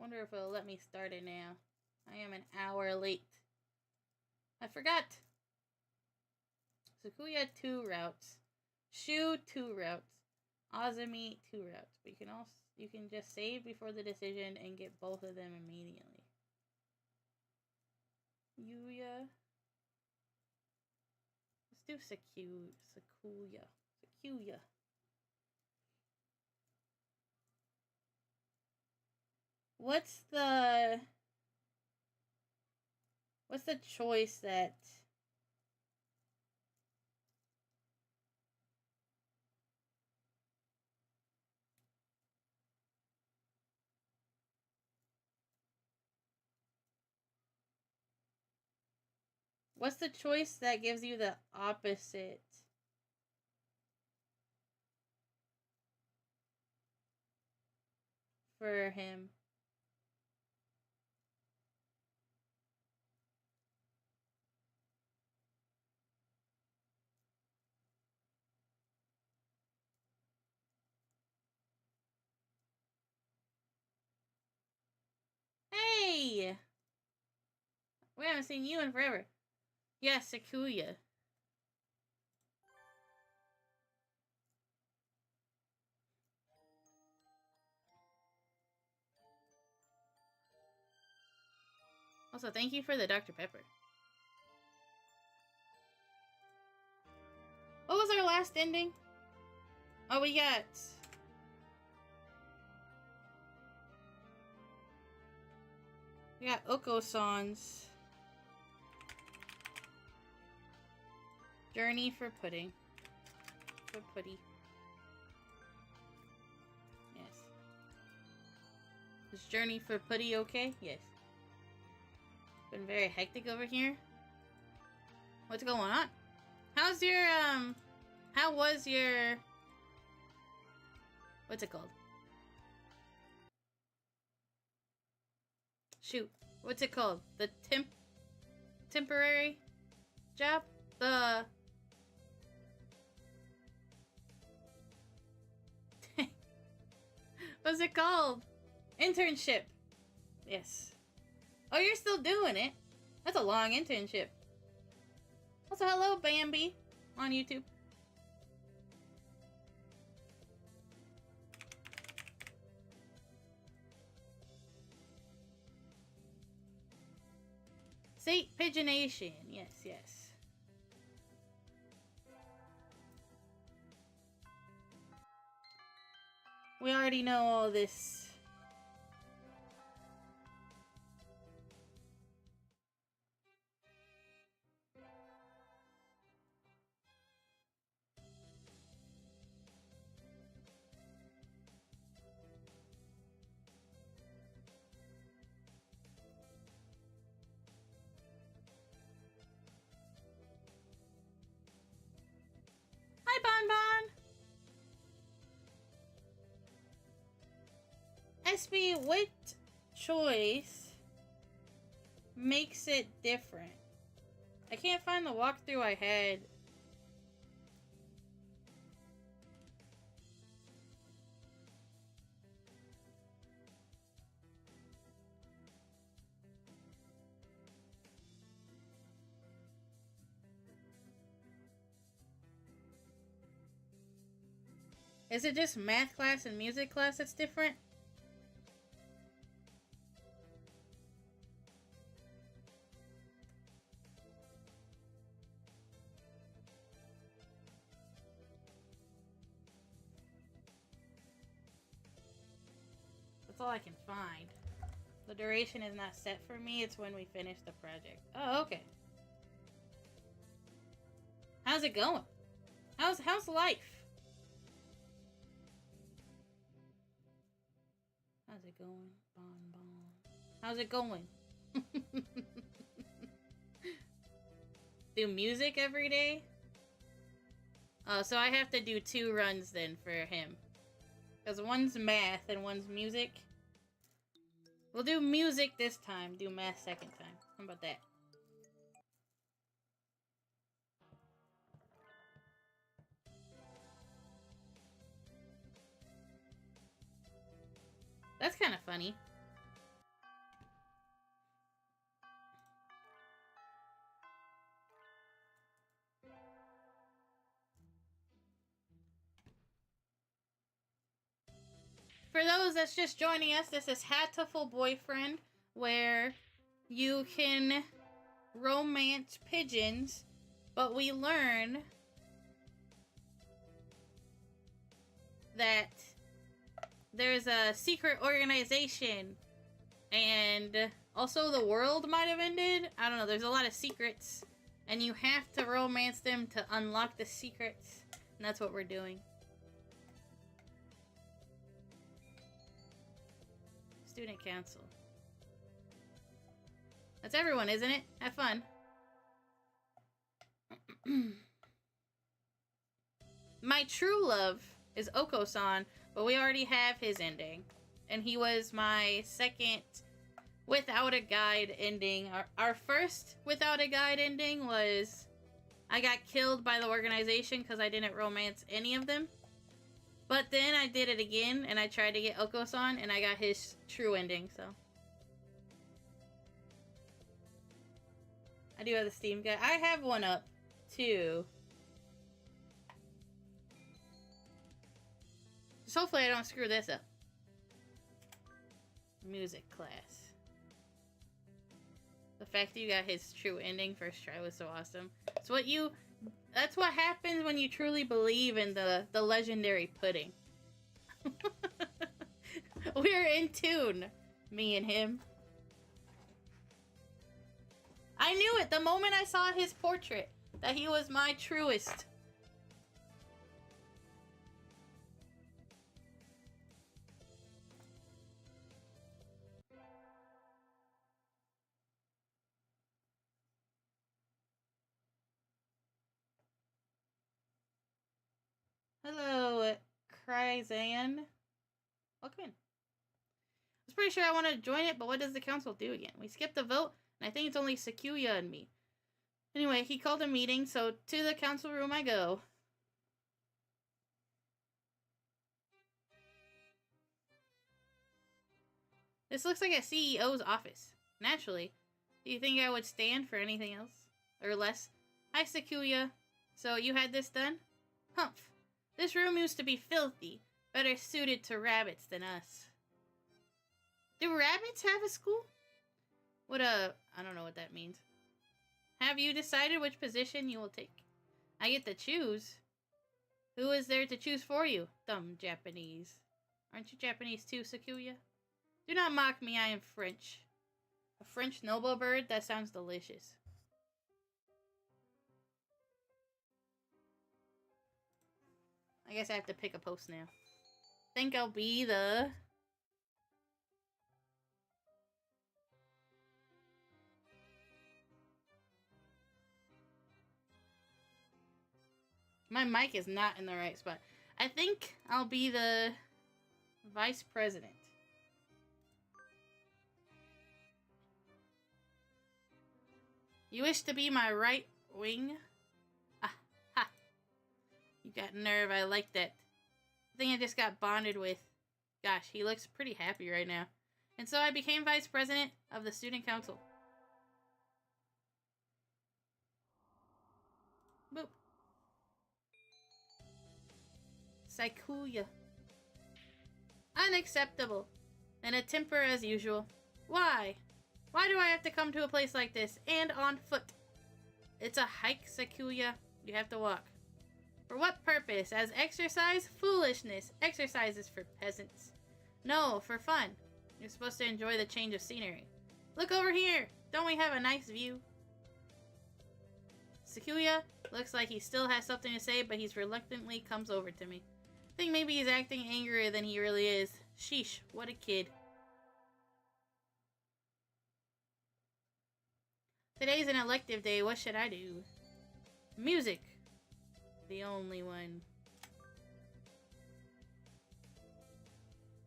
Wonder if it'll let me start it now. I am an hour late. I forgot. Sakuya 2 routes. Shu 2 routes. Azumi 2 routes. But you can just save before the decision and get both of them immediately. Yuya. Let's do Sakuya. Sakuya. What's the choice that gives you the opposite? For him. Hey! We haven't seen you in forever. Yes, Sakuya. Also, thank you for the Dr. Pepper. What was our last ending? Oh, we got... Oko-san's Journey for Pudding. For Putty. Yes. Is Journey for Putty okay? Yes. Been very hectic over here. What's going on? How's your, how was your... What's it called? Shoot. What's it called? The temporary job? The... What's it called? Internship. Yes. Oh, you're still doing it. That's a long internship. Also, hello, Bambi, on YouTube. See, pigeonation. Yes, yes. We already know all this. Hi, Bonbon! SB, what choice makes it different? I can't find the walkthrough I had. Is it just math class and music class that's different? That's all I can find. The duration is not set for me. It's when we finish the project. Oh, okay. How's it going? How's life? How's it going? How's it going? Do music every day? Oh, so I have to do 2 runs then for him. Because one's math and one's music. We'll do music this time, do math second time. How about that? That's kind of funny. for those that's just joining us, this is Hatful Boyfriend, where you can romance pigeons, but we learn that there's a secret organization, and also the world might have ended. I don't know, there's a lot of secrets, and you have to romance them to unlock the secrets, and that's what we're doing. Student council. That's everyone, isn't it? Have fun. My true love is Oko-san, but we already have his ending. And he was my second without a guide ending. Our first without a guide ending was I got killed by the organization because I didn't romance any of them. But then I did it again, and I tried to get Oko-san, and I got his true ending, so. I do have the Steam guide. I have one up, too. Just hopefully I don't screw this up. Music class. The fact that you got his true ending first try was so awesome. That's what happens when you truly believe in the legendary pudding. We're in tune, me and him. I knew it the moment I saw his portrait, that he was my truest. Hello, Kryzan. Welcome in. I was pretty sure I wanted to join it, but what does the council do again? We skipped the vote, and I think it's only Sakuya and me. Anyway, he called a meeting, so to the council room I go. This looks like a CEO's office. Naturally. Do you think I would stand for anything else? Or less? Hi, Sakuya. So you had this done? Humph. This room used to be filthy, better suited to rabbits than us. Do rabbits have a school? I don't know what that means. Have you decided which position you will take? I get to choose. Who is there to choose for you? Dumb Japanese. Aren't you Japanese too, Sakuya? Do not mock me, I am French. A French noble bird? That sounds delicious. I guess I have to pick a post now. Think I'll be the... My mic is not in the right spot. I think I'll be the vice president. You wish to be my right wing? Ah, ha. You got nerve, I like that. I think I just got bonded with. Gosh, he looks pretty happy right now. And so I became vice president of the student council. Boop. Sakuya. Unacceptable. And a temper as usual. Why? Why do I have to come to a place like this, and on foot? It's a hike, Sakuya. You have to walk. For what purpose? As exercise? Foolishness. Exercise is for peasants. No, for fun. You're supposed to enjoy the change of scenery. Look over here. Don't we have a nice view? Sakuya looks like he still has something to say, but he's reluctantly comes over to me. I think maybe he's acting angrier than he really is. Sheesh, what a kid. Today's an elective day. What should I do? Music. The only one.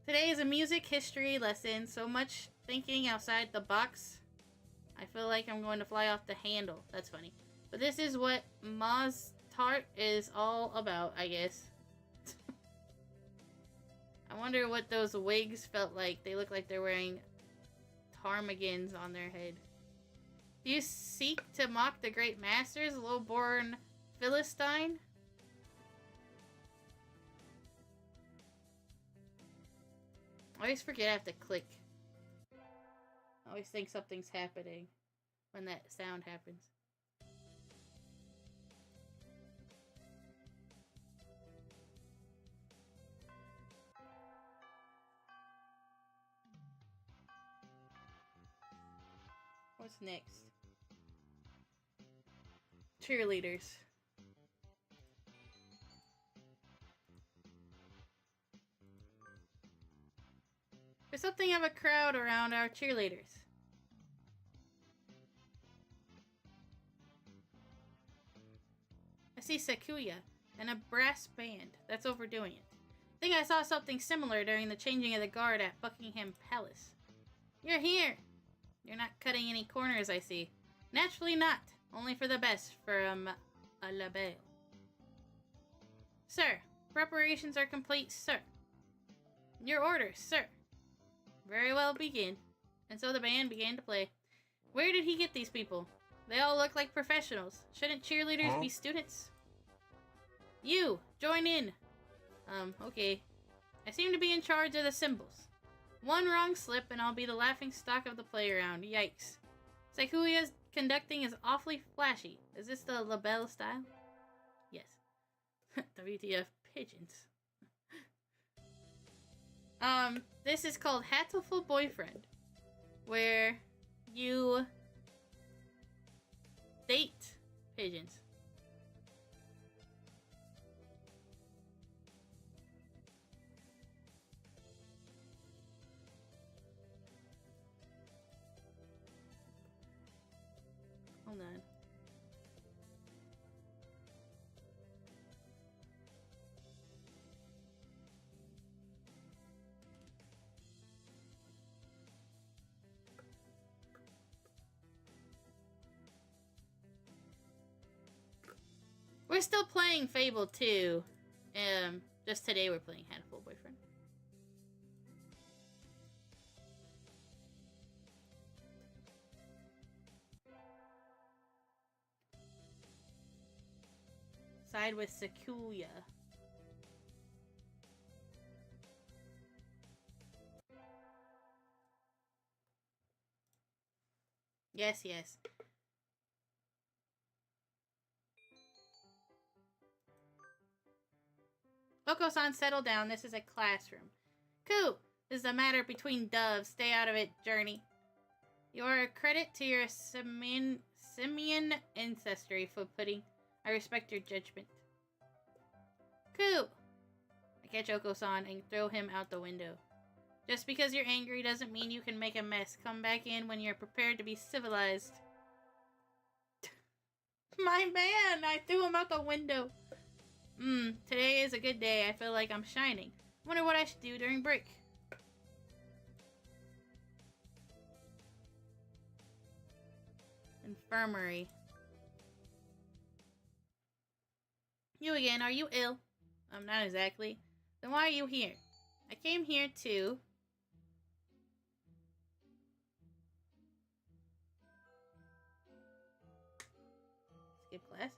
Today is a music history lesson. So much thinking outside the box. I feel like I'm going to fly off the handle. That's funny. But this is what Maz Tart is all about, I guess. I wonder what those wigs felt like. They look like they're wearing ptarmigans on their head. Do you seek to mock the great masters, low-born Philistine? I always forget I have to click. I always think something's happening when that sound happens. What's next? Cheerleaders. There's something of a crowd around our cheerleaders. I see Sakuya and a brass band. That's overdoing it. I think I saw something similar during the changing of the guard at Buckingham Palace. You're here! You're not cutting any corners, I see. Naturally not. Only for the best from a label. Sir, preparations are complete, sir. Your orders, sir. Very well, begin. And so the band began to play. Where did he get these people? They all look like professionals. Shouldn't cheerleaders be students? You, join in. Okay. I seem to be in charge of the symbols. One wrong slip and I'll be the laughing stock of the playground. Yikes. Sakuya's conducting is awfully flashy. Is this the label style? Yes. WTF pigeons. This is called Hatful Boyfriend, where you date pigeons. Hold on. We're still playing Fable 2. Just today we're playing Hatful Boyfriend. Side with Sakuya. Yes, yes. Oko-san, settle down. This is a classroom. Coo! This is a matter between doves. Stay out of it, Journey. You're a credit to your simian ancestry, Foot Pudding. I respect your judgment. Coo! I catch Oko-san and throw him out the window. Just because you're angry doesn't mean you can make a mess. Come back in when you're prepared to be civilized. My man! I threw him out the window. Today is a good day. I feel like I'm shining. Wonder what I should do during break. Infirmary. You again, are you ill? Not exactly. Then why are you here? I came here to... skip class.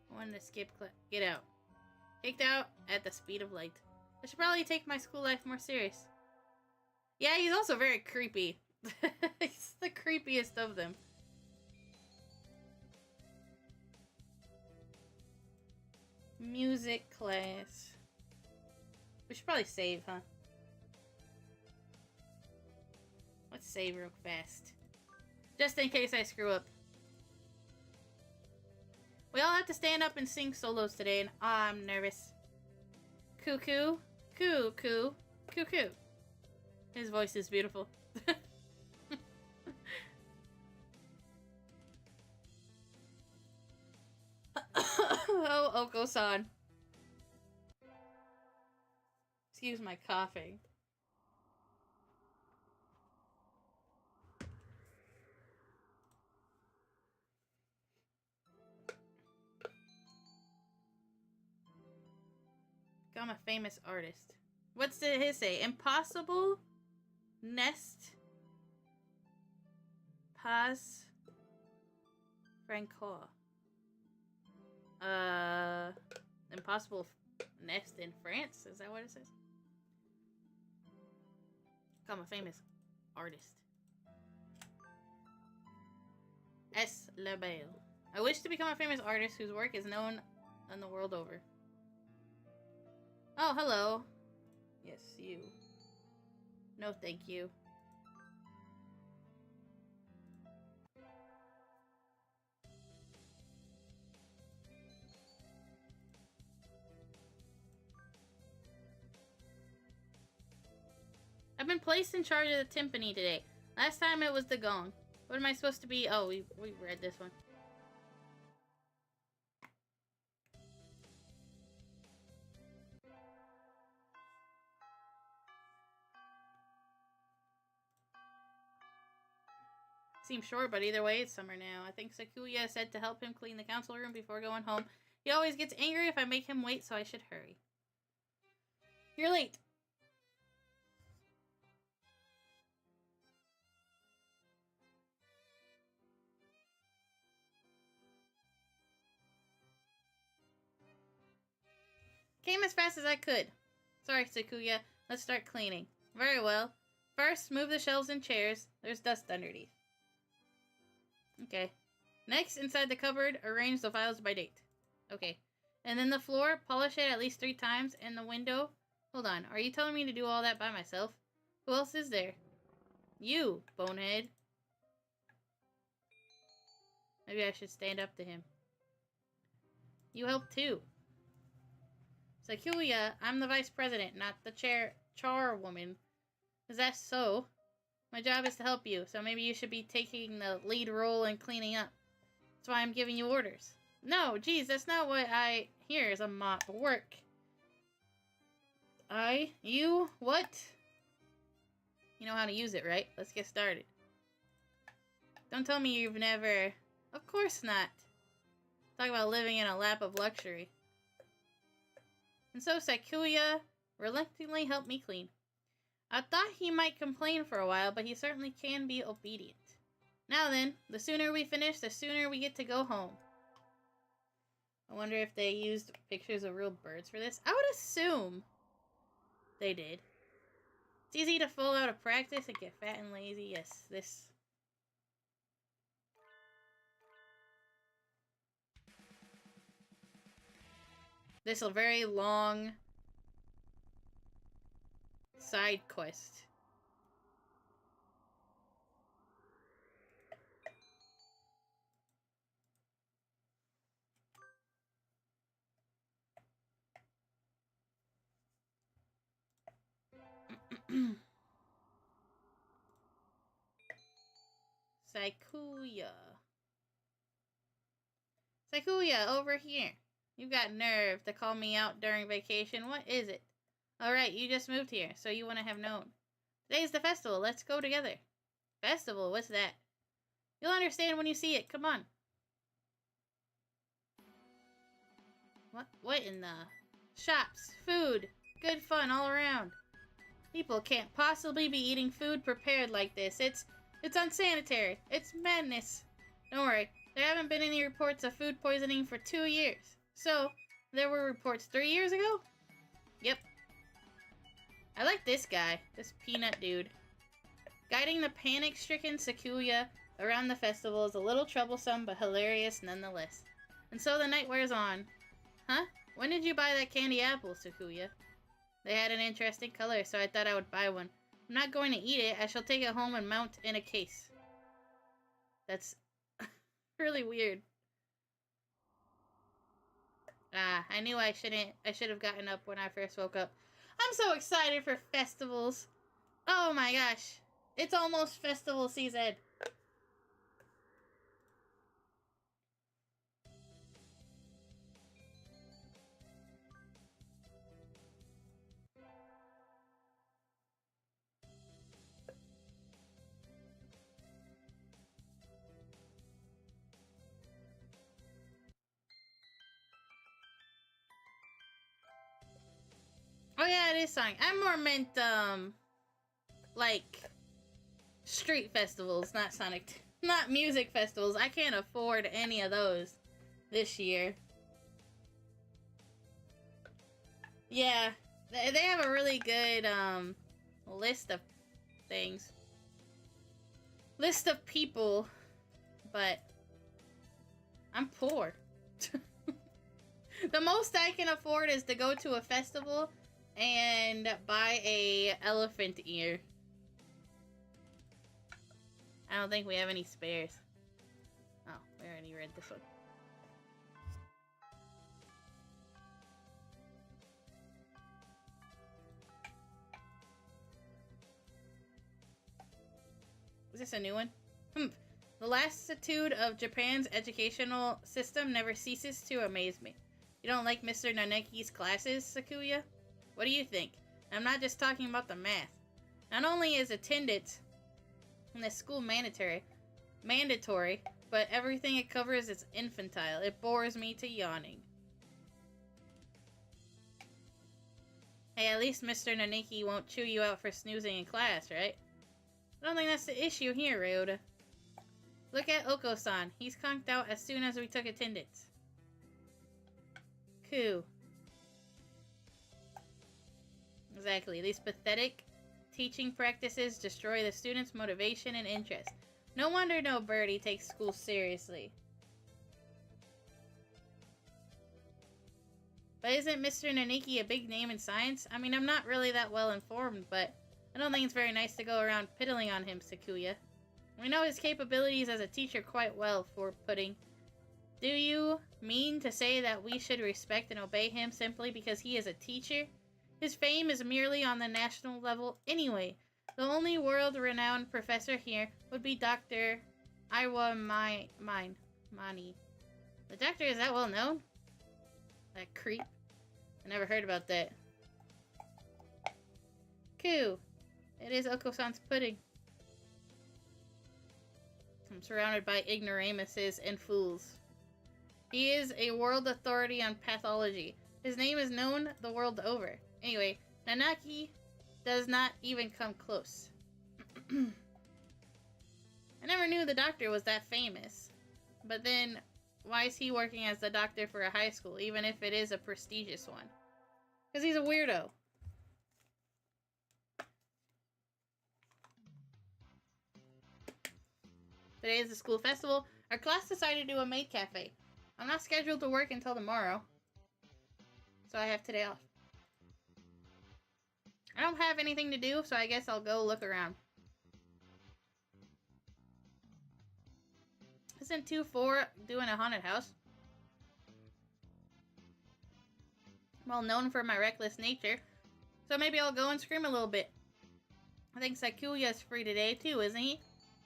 I wanted to skip class. Get out. Kicked out at the speed of light. I should probably take my school life more serious. Yeah, he's also very creepy. He's the creepiest of them. Music class. We should probably save, huh? Let's save real fast. Just in case I screw up. We all have to stand up and sing solos today, and I'm nervous. Cuckoo, cuckoo, cuckoo. His voice is beautiful. Oh, Oko-san. Excuse my coughing. I'm a famous artist. What's his say? Impossible? Nest? Pas? Francois. impossible nest in France. Is that what it says? Become a famous artist. S. Labelle. I wish to become a famous artist whose work is known the world over. Oh, hello. Yes, you. No, thank you. I've been placed in charge of the timpani today. Last time it was the gong. What am I supposed to be? Oh, we read this one. Seems short, but either way, it's summer now. I think Sakuya said to help him clean the council room before going home. He always gets angry if I make him wait, so I should hurry. You're late. Came as fast as I could. Sorry, Sakuya. Let's start cleaning. Very well. First, move the shelves and chairs. There's dust underneath. Okay. Next, inside the cupboard, arrange the files by date. Okay. And then the floor, polish it at least 3 times. And the window... Hold on. Are you telling me to do all that by myself? Who else is there? You, bonehead. Maybe I should stand up to him. You help too. Sakuya, I'm the vice president, not the charwoman. Is that so? My job is to help you, so maybe you should be taking the lead role in cleaning up. That's why I'm giving you orders. No, geez, that's not what I hear is a mop work. You, what? You know how to use it, right? Let's get started. Don't tell me you've never... Of course not. Talk about living in a lap of luxury. And so Sakuya reluctantly helped me clean. I thought he might complain for a while, but he certainly can be obedient. Now then, the sooner we finish, the sooner we get to go home. I wonder if they used pictures of real birds for this. I would assume they did. It's easy to fall out of practice and get fat and lazy. Yes, this... This is a very long side quest. Sakuya. Sakuya, over here. You got nerve to call me out during vacation. What is it? Alright, you just moved here, so you wouldn't have known. Today's the festival. Let's go together. Festival? What's that? You'll understand when you see it. Come on. What in the... Shops, food, good fun all around. People can't possibly be eating food prepared like this. It's unsanitary. It's madness. Don't worry. There haven't been any reports of food poisoning for 2 years. So, there were reports 3 years ago? Yep. I like this guy. This peanut dude. Guiding the panic-stricken Sakuya around the festival is a little troublesome, but hilarious nonetheless. And so the night wears on. Huh? When did you buy that candy apple, Sakuya? They had an interesting color, so I thought I would buy one. I'm not going to eat it. I shall take it home and mount in a case. That's really weird. I knew I should have gotten up when I first woke up. I'm so excited for festivals. Oh my gosh. It's almost festival season. Oh yeah, it is Sonic. I more meant, like, street festivals, not Sonic. Not music festivals. I can't afford any of those this year. Yeah, they have a really good list of things. List of people, but I'm poor. The most I can afford is to go to a festival and buy a elephant ear. I don't think we have any spares. Oh, we already read this one. Is this a new one? The lassitude of Japan's educational system never ceases to amaze me. You don't like Mr. Naneki's classes, Sakuya? What do you think? I'm not just talking about the math. Not only is attendance in the school mandatory, but everything it covers is infantile. It bores me to yawning. Hey, at least Mr. Naneki won't chew you out for snoozing in class, right? I don't think that's the issue here, Ryota. Look at Oko-san. He's conked out as soon as we took attendance. Cool. Exactly. These pathetic teaching practices destroy the students' motivation and interest. No wonder no birdie takes school seriously. But isn't Mr. Naneki a big name in science? I mean, I'm not really that well informed, but I don't think it's very nice to go around piddling on him, Sakuya. We know his capabilities as a teacher quite well, for pudding. Do you mean to say that we should respect and obey him simply because he is a teacher? His fame is merely on the national level anyway. The only world-renowned professor here would be Dr. Iwa Mani. The doctor is that well known? That creep. I never heard about that. Cool. It is Oko-san's pudding. I'm surrounded by ignoramuses and fools. He is a world authority on pathology. His name is known the world over. Anyway, Nanaki does not even come close. I never knew the doctor was that famous. But then, why is he working as the doctor for a high school, even if it is a prestigious one? Because he's a weirdo. Today is the school festival. Our class decided to do a maid cafe. I'm not scheduled to work until tomorrow, so I have today off. I don't have anything to do, so I guess I'll go look around. Isn't 2-4 doing a haunted house? I'm well known for my reckless nature, so maybe I'll go and scream a little bit. I think Sakuya's free today too, isn't he?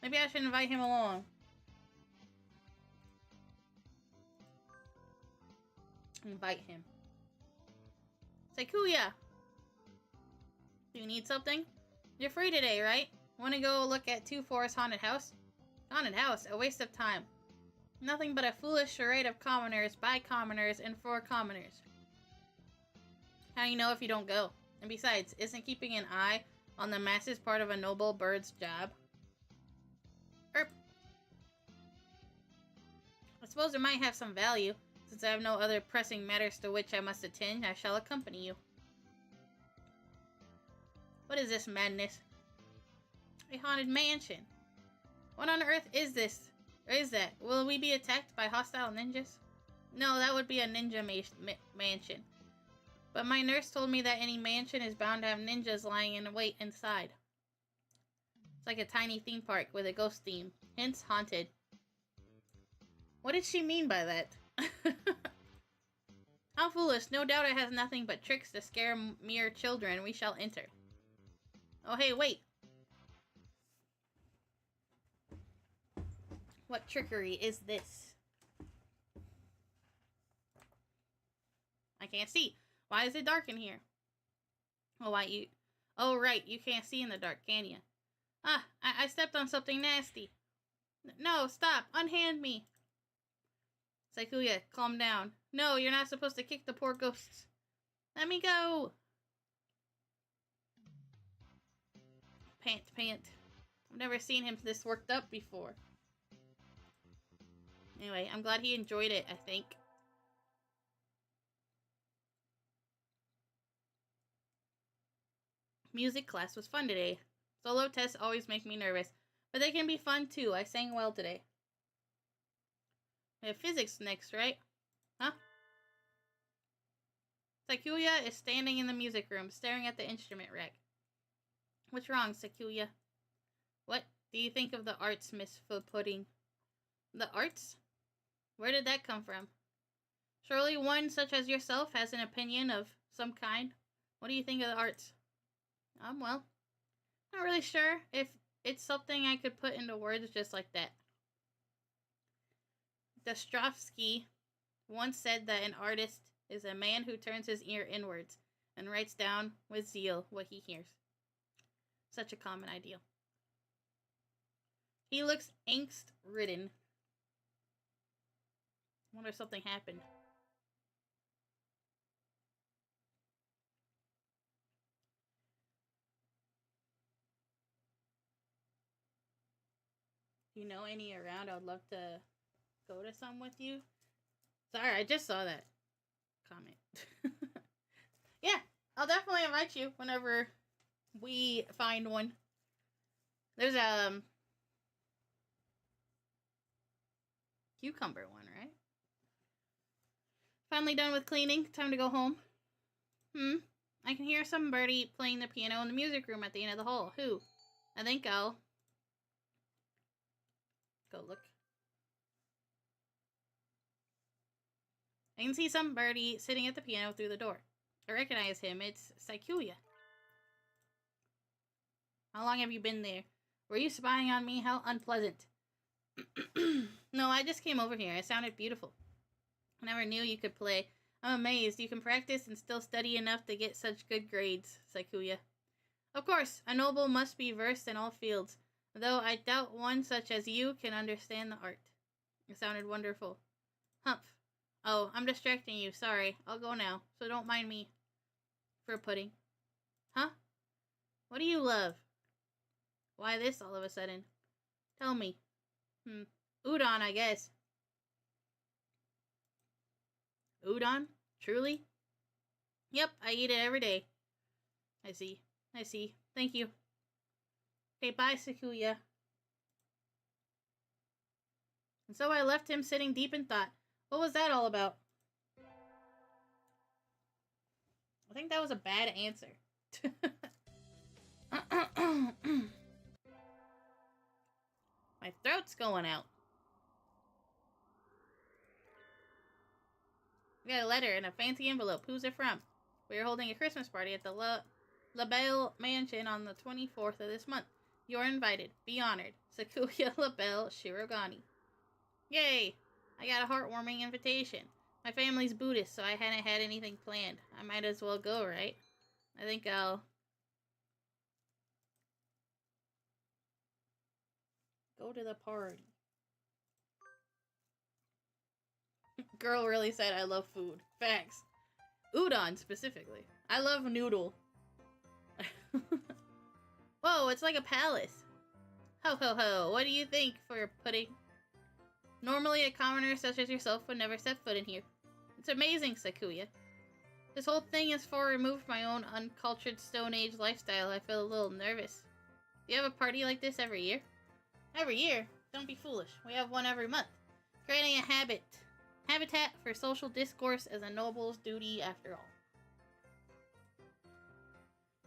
Maybe I should invite him along. Invite him. Sakuya! Do you need something? You're free today, right? Want to go look at 2-4's haunted house? Haunted house? A waste of time. Nothing but a foolish charade of commoners, by commoners, and for commoners. How do you know if you don't go? And besides, isn't keeping an eye on the masses part of a noble bird's job? I suppose it might have some value. Since I have no other pressing matters to which I must attend, I shall accompany you. What is this madness? A haunted mansion. What on earth is this? Or is that? Will we be attacked by hostile ninjas? No, that would be a ninja mansion. But my nurse told me that any mansion is bound to have ninjas lying in wait inside. It's like a tiny theme park with a ghost theme. Hence, haunted. What did she mean by that? How foolish. No doubt it has nothing but tricks to scare mere children. We shall enter. Oh, hey, wait. What trickery is this? I can't see. Why is it dark in here? Oh, Oh, right. You can't see in the dark, can you? Ah, I stepped on something nasty. No, stop. Unhand me. Sakuya, calm down. No, you're not supposed to kick the poor ghosts. Let me go. Pant. I've never seen him this worked up before. Anyway, I'm glad he enjoyed it, I think. Music class was fun today. Solo tests always make me nervous, but they can be fun too. I sang well today. We have physics next, right? Huh? Sakuya is standing in the music room, staring at the instrument rack. What's wrong, Sakuya? What do you think of the arts, Miss Pudding? The arts? Where did that come from? Surely one such as yourself has an opinion of some kind. What do you think of the arts? Well, not really sure if it's something I could put into words just like that. Dostoevsky once said that an artist is a man who turns his ear inwards and writes down with zeal what he hears. Such a common ideal. He looks angst-ridden. I wonder if something happened. Do you know any around? I would love to go to some with you. Sorry, I just saw that comment. Yeah, I'll definitely invite you whenever we find one. There's a cucumber one, right? Finally done with cleaning. Time to go home. I can hear some birdie playing the piano in the music room at the end of the hall. Who? I think I'll go look. I can see some birdie sitting at the piano through the door. I recognize him. It's Saikuya. How long have you been there? Were you spying on me? How unpleasant. No, I just came over here. It sounded beautiful. I never knew you could play. I'm amazed. You can practice and still study enough to get such good grades, Saikuya. Of course, a noble must be versed in all fields, though I doubt one such as you can understand the art. It sounded wonderful. Humph. Oh, I'm distracting you. Sorry. I'll go now, so don't mind me. For pudding. Huh? What do you love? Why this all of a sudden? Tell me. Udon, I guess. Udon? Truly? Yep, I eat it every day. I see. Thank you. Okay, bye, Sakuya. And so I left him sitting deep in thought. What was that all about? I think that was a bad answer. My throat's going out. We got a letter in a fancy envelope. Who's it from? We are holding a Christmas party at the La Belle Mansion on the 24th of this month. You're invited. Be honored. Sakuya La Belle Shirogane. Yay! I got a heartwarming invitation. My family's Buddhist, so I hadn't had anything planned. I might as well go, right? I think I'll go to the party. Girl really said I love food. Facts. Udon, specifically. I love noodle. Whoa, it's like a palace. Ho ho ho, what do you think for pudding? Normally a commoner such as yourself would never set foot in here. It's amazing, Sakuya. This whole thing is far removed from my own uncultured Stone Age lifestyle. I feel a little nervous. Do you have a party like this every year? Every year? Don't be foolish. We have one every month. Creating a habitat for social discourse is a noble's duty after all.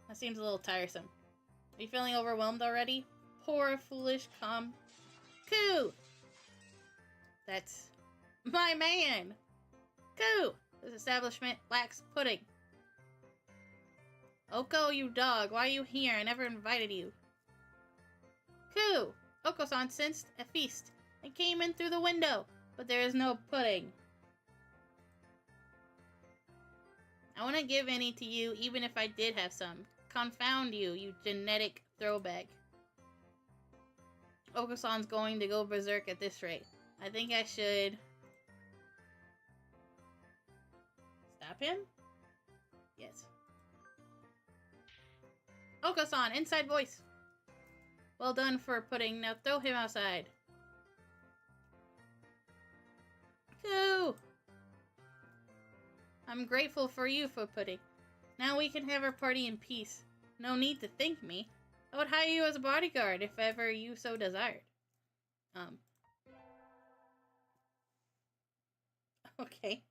That seems a little tiresome. Are you feeling overwhelmed already? Poor, foolish, Coo! That's my man! Coo! This establishment lacks pudding. Oko, you dog, why are you here? I never invited you. Coo! Oko-san sensed a feast and came in through the window, but there is no pudding. I wouldn't give any to you even if I did have some. Confound you, you genetic throwback. Oko-san's going to go berserk at this rate. I think I should stop him? Yes. Oko-san, inside voice. Well done for pudding. Now throw him outside. Coo! I'm grateful for you for pudding. Now we can have our party in peace. No need to thank me. I would hire you as a bodyguard if ever you so desired. Okay.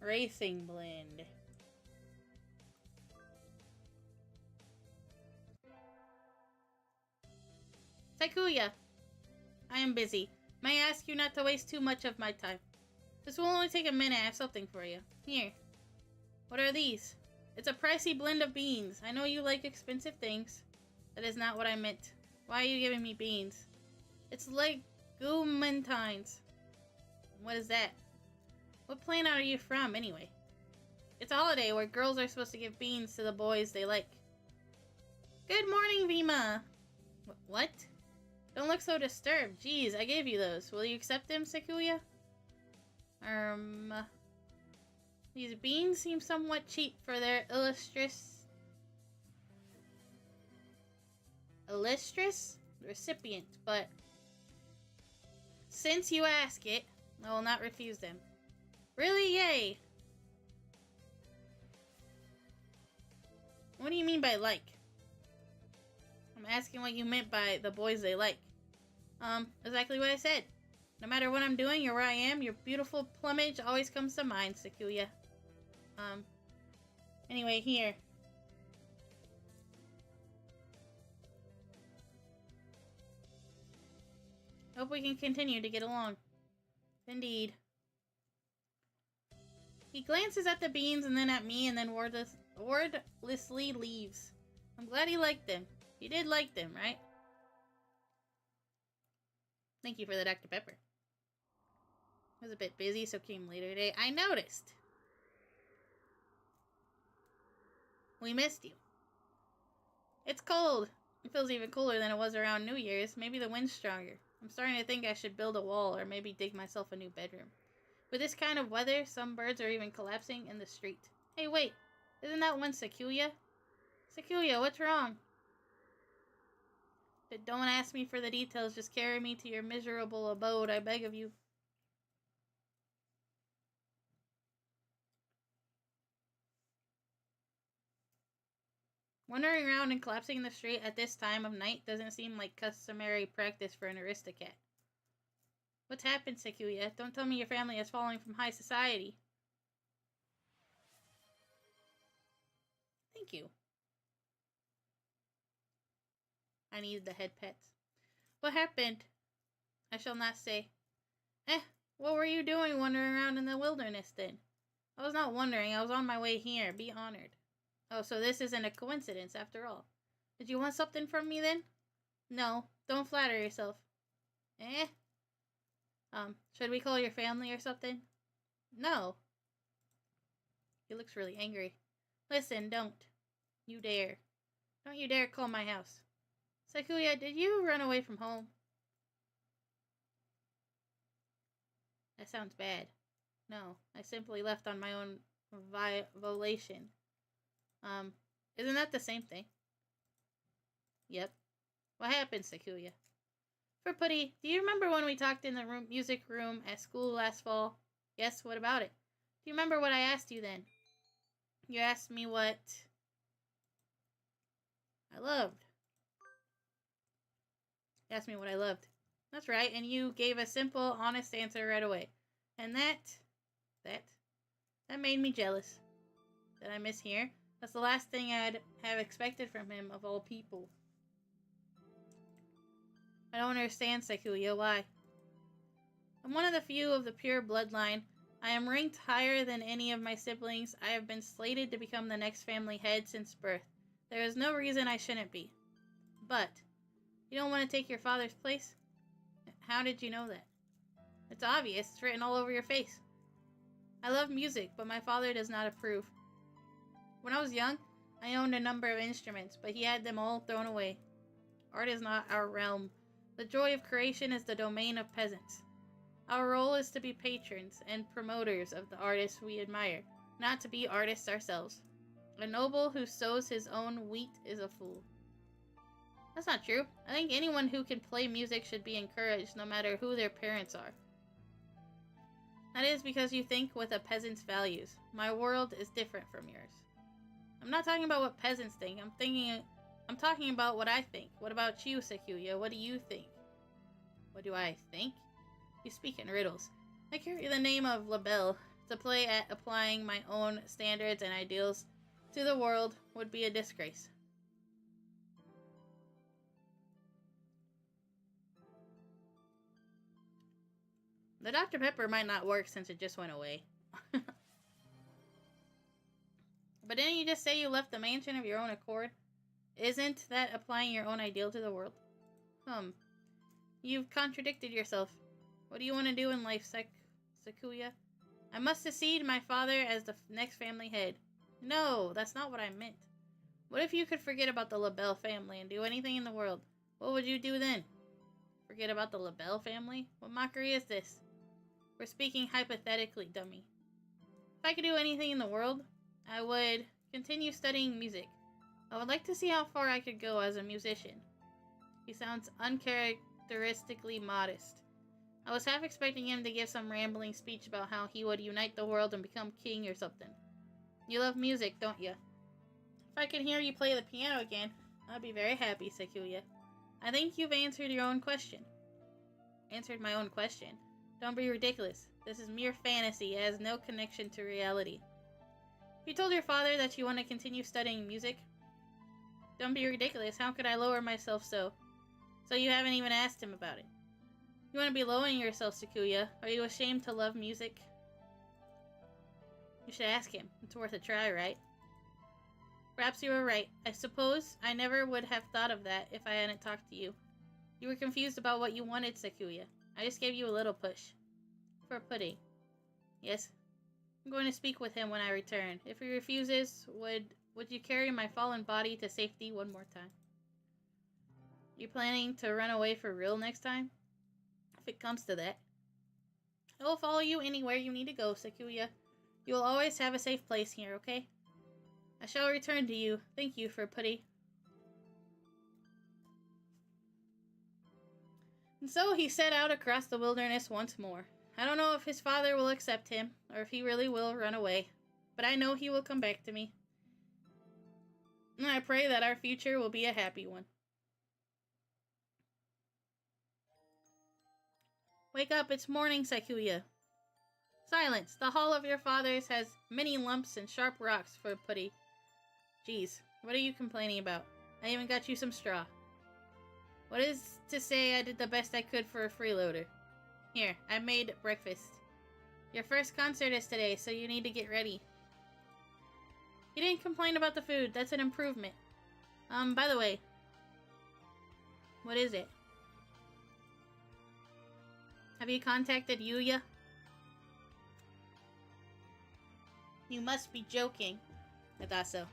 Racing blend. Takuya, I am busy. May I ask you not to waste too much of my time? This will only take a minute. I have something for you. Here. What are these? It's a pricey blend of beans. I know you like expensive things. That is not what I meant. Why are you giving me beans? It's like Gumentines. What is that? What planet are you from, anyway? It's a holiday where girls are supposed to give beans to the boys they like. Good morning, Vima! What? Don't look so disturbed. Jeez, I gave you those. Will you accept them, Sakuya? These beans seem somewhat cheap for their illustrious recipient, but since you ask it, I will not refuse them. Really? Yay! What do you mean by like? I'm asking what you meant by the boys they like. Exactly what I said. No matter what I'm doing or where I am, your beautiful plumage always comes to mind, Sakuya. Anyway, here. Hope we can continue to get along. Indeed. He glances at the beans and then at me and then wordlessly leaves. I'm glad he liked them. He did like them, right? Thank you for the Dr. Pepper. I was a bit busy, so came later today. I noticed. We missed you. It's cold. It feels even cooler than it was around New Year's. Maybe the wind's stronger. I'm starting to think I should build a wall or maybe dig myself a new bedroom. With this kind of weather, some birds are even collapsing in the street. Hey, wait. Isn't that one Sakuya? Sakuya, what's wrong? Don't ask me for the details. Just carry me to your miserable abode, I beg of you. Wandering around and collapsing in the street at this time of night doesn't seem like customary practice for an aristocat. What's happened, Sakuya? Don't tell me your family is falling from high society. Thank you. I needed the head pets. What happened? I shall not say. What were you doing wandering around in the wilderness then? I was not wandering. I was on my way here. Be honored. Oh, so this isn't a coincidence after all. Did you want something from me then? No, don't flatter yourself. Should we call your family or something? No. He looks really angry. Listen, don't. You dare. Don't you dare call my house. Sakuya, did you run away from home? That sounds bad. No, I simply left on my own volition. Isn't that the same thing? Yep. What happened, Sakuya? For Putty, do you remember when we talked in the music room at school last fall? Yes, what about it? Do you remember what I asked you then? You asked me what I loved. You asked me what I loved. That's right, and you gave a simple, honest answer right away. And that made me jealous. Did I mishear? That's the last thing I'd have expected from him, of all people. I don't understand, Sakuya. Why? I'm one of the few of the pure bloodline. I am ranked higher than any of my siblings. I have been slated to become the next family head since birth. There is no reason I shouldn't be. But, you don't want to take your father's place? How did you know that? It's obvious. It's written all over your face. I love music, but my father does not approve. When I was young, I owned a number of instruments, but he had them all thrown away. Art is not our realm. The joy of creation is the domain of peasants. Our role is to be patrons and promoters of the artists we admire, not to be artists ourselves. A noble who sows his own wheat is a fool. That's not true. I think anyone who can play music should be encouraged, no matter who their parents are. That is because you think with a peasant's values. My world is different from yours. I'm not talking about what peasants think. I'm talking about what I think. What about you, Sakuya? What do you think? What do I think? You speak in riddles. I carry the name of Labelle. To play at applying my own standards and ideals to the world would be a disgrace. The Dr. Pepper might not work since it just went away. But didn't you just say you left the mansion of your own accord? Isn't that applying your own ideal to the world? You've contradicted yourself. What do you want to do in life, Sakuya? I must succeed my father as the next family head. No, that's not what I meant. What if you could forget about the Labelle family and do anything in the world? What would you do then? Forget about the Labelle family? What mockery is this? We're speaking hypothetically, dummy. If I could do anything in the world, I would continue studying music. I would like to see how far I could go as a musician. He sounds uncharacteristically modest. I was half expecting him to give some rambling speech about how he would unite the world and become king or something. You love music, don't you? If I could hear you play the piano again, I'd be very happy, Sakuya. I think you've answered your own question. Answered my own question? Don't be ridiculous. This is mere fantasy. It has no connection to reality. You told your father that you want to continue studying music? Don't be ridiculous. How could I lower myself so? So you haven't even asked him about it. You want to be lowering yourself, Sakuya? Are you ashamed to love music? You should ask him. It's worth a try, right? Perhaps you were right. I suppose I never would have thought of that if I hadn't talked to you. You were confused about what you wanted, Sakuya. I just gave you a little push. For a pudding. Yes. I'm going to speak with him when I return. If he refuses, would you carry my fallen body to safety one more time? You planning to run away for real next time? If it comes to that. I will follow you anywhere you need to go, Sakuya. You will always have a safe place here, okay? I shall return to you. Thank you for putty. And so he set out across the wilderness once more. I don't know if his father will accept him, or if he really will run away, but I know he will come back to me. And I pray that our future will be a happy one. Wake up, it's morning, Sakuya. Silence! The hall of your father's has many lumps and sharp rocks for putty. Jeez, what are you complaining about? I even got you some straw. What is to say I did the best I could for a freeloader? Here, I made breakfast. Your first concert is today, so you need to get ready. You didn't complain about the food. That's an improvement. By the way, what is it? Have you contacted Yuya? You must be joking. I thought so.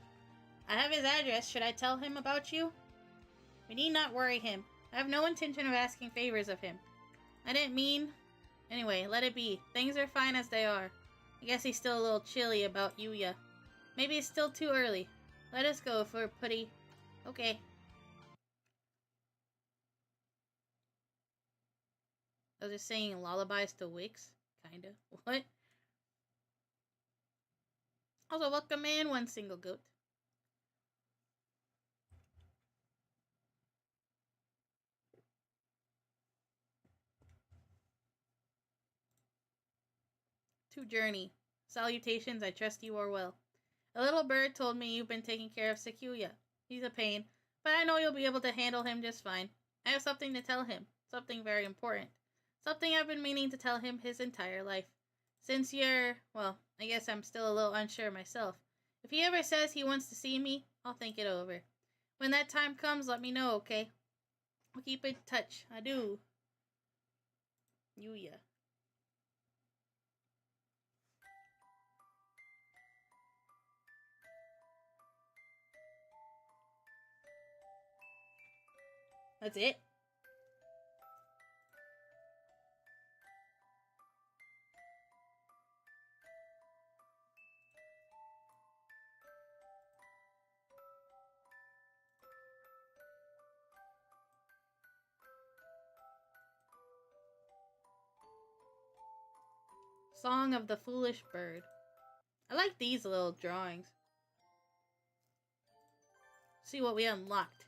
I have his address. Should I tell him about you? We need not worry him. I have no intention of asking favors of him. I didn't mean... Anyway, let it be. Things are fine as they are. I guess he's still a little chilly about Yuya. Maybe it's still too early. Let us go for putty. Okay. I was just singing lullabies to Wix. Kinda. What? Also, welcome in, one single goat. To Journey. Salutations, I trust you are well. A little bird told me you've been taking care of Sakuya. He's a pain, but I know you'll be able to handle him just fine. I have something to tell him. Something very important. Something I've been meaning to tell him his entire life. Since you're... well, I guess I'm still a little unsure myself. If he ever says he wants to see me, I'll think it over. When that time comes, let me know, okay? I'll keep in touch. I do. Yuya. That's it? Song of the Foolish Bird. I like these little drawings. See what we unlocked.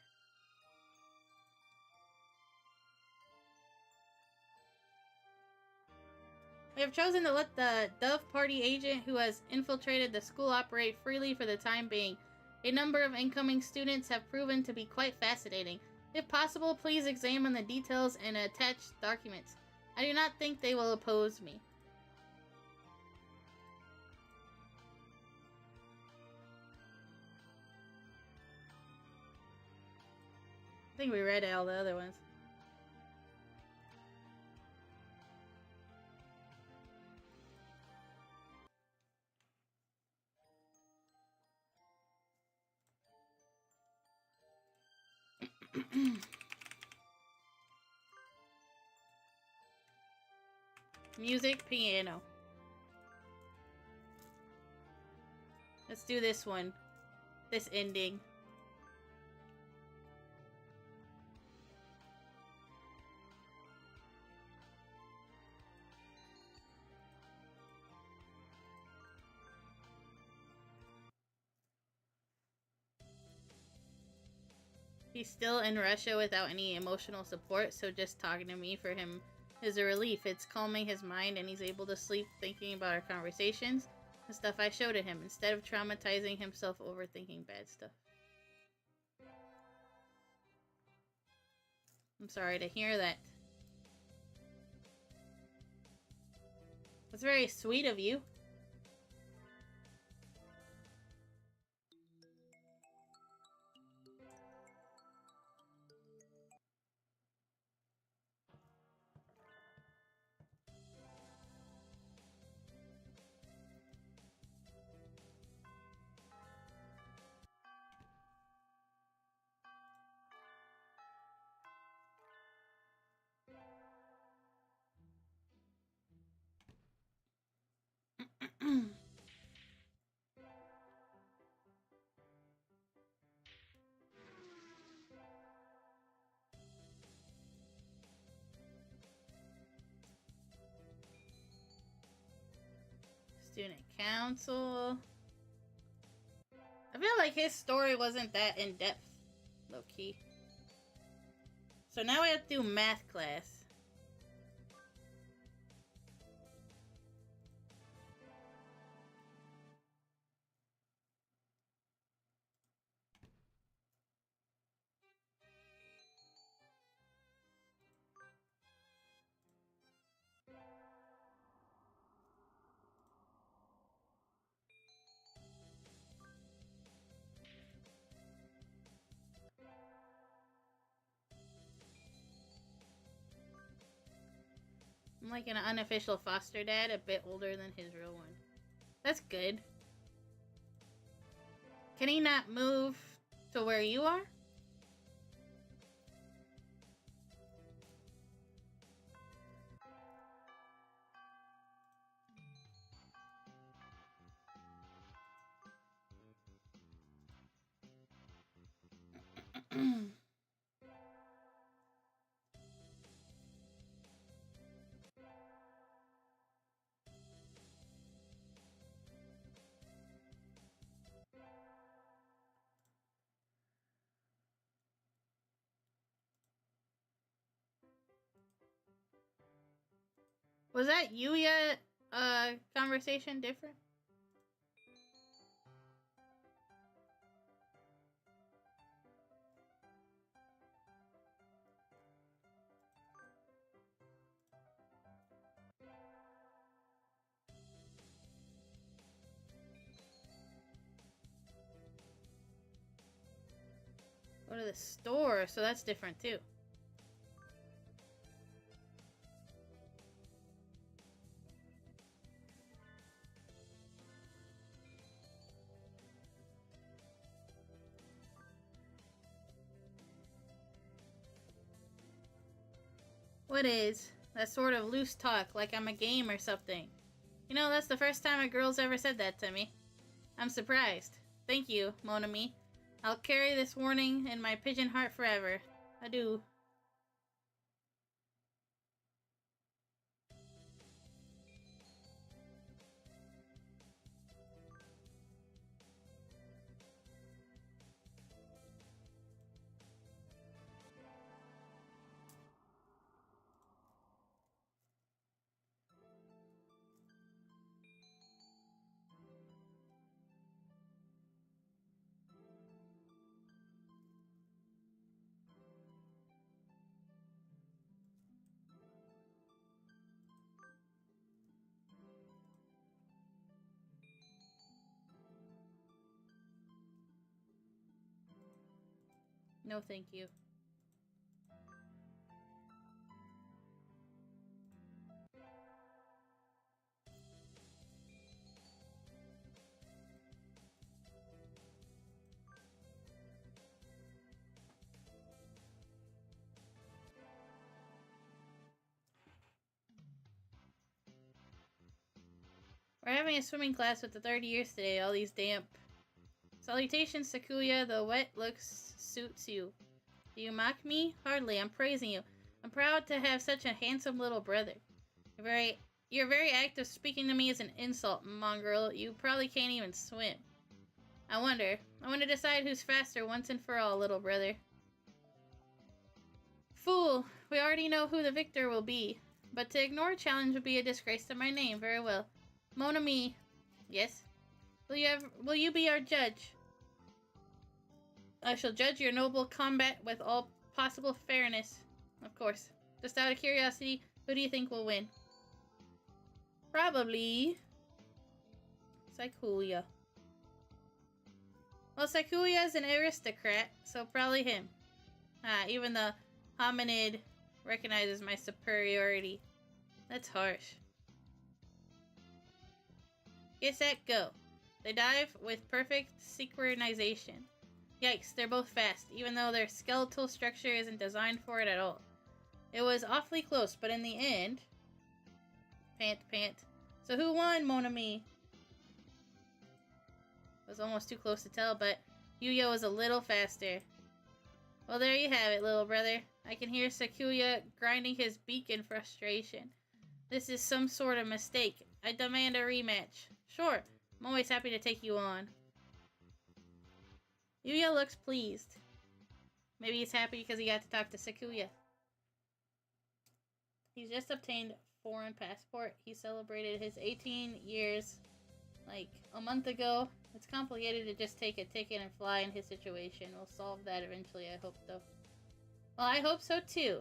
We have chosen to let the Dove Party agent who has infiltrated the school operate freely for the time being. A number of incoming students have proven to be quite fascinating. If possible, please examine the details and attached documents. I do not think they will oppose me. I think we read all the other ones. Music, piano. Let's do this one. This ending. He's still in Russia without any emotional support, so just talking to me for him is a relief. It's calming his mind and he's able to sleep thinking about our conversations and stuff I show to him, instead of traumatizing himself overthinking bad stuff. I'm sorry to hear that. That's very sweet of you. Student council. I feel like his story wasn't that in-depth, low-key. So now we have to do math class. I'm like an unofficial foster dad, a bit older than his real one. That's good. Can he not move to where you are? Was that Yuya conversation different? Go to the store, so that's different too. What is? That sort of loose talk, like I'm a game or something. You know, that's the first time a girl's ever said that to me. I'm surprised. Thank you, Mon Ami. I'll carry this warning in my pigeon heart forever. Adieu. No, thank you. We're having a swimming class with the third years today, all these damp. Salutations, Sakuya, the wet looks suits you. Do you mock me? Hardly, I'm praising you. I'm proud to have such a handsome little brother. Your very act of speaking to me is an insult, mongrel. You probably can't even swim. I want to decide who's faster once and for all, little brother. Fool, we already know who the victor will be. But to ignore a challenge would be a disgrace to my name, very well. Mon ami. Yes? Will you be our judge? I shall judge your noble combat with all possible fairness. Of course. Just out of curiosity, who do you think will win? Probably Sakuya. Well, Sakuya is an aristocrat, so probably him. Even the hominid recognizes my superiority. That's harsh. Get set, go. They dive with perfect synchronization. Yikes, they're both fast, even though their skeletal structure isn't designed for it at all. It was awfully close, but in the end... Pant. So who won, mon ami? It was almost too close to tell, but Yuya was a little faster. Well, there you have it, little brother. I can hear Sakuya grinding his beak in frustration. This is some sort of mistake. I demand a rematch. Sure, I'm always happy to take you on. Yuya looks pleased. Maybe he's happy because he got to talk to Sakuya. He's just obtained a foreign passport. He celebrated his 18 years like a month ago. It's complicated to just take a ticket and fly in his situation. We'll solve that eventually, I hope, though. Well, I hope so, too.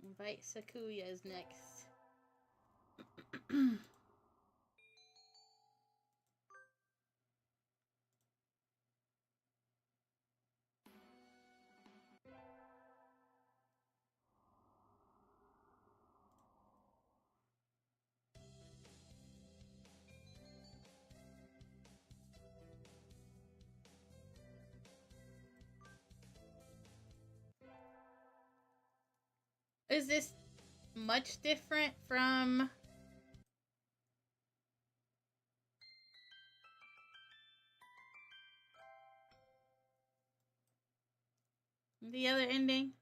Invite Sakuya is next. Is this much different from the other ending?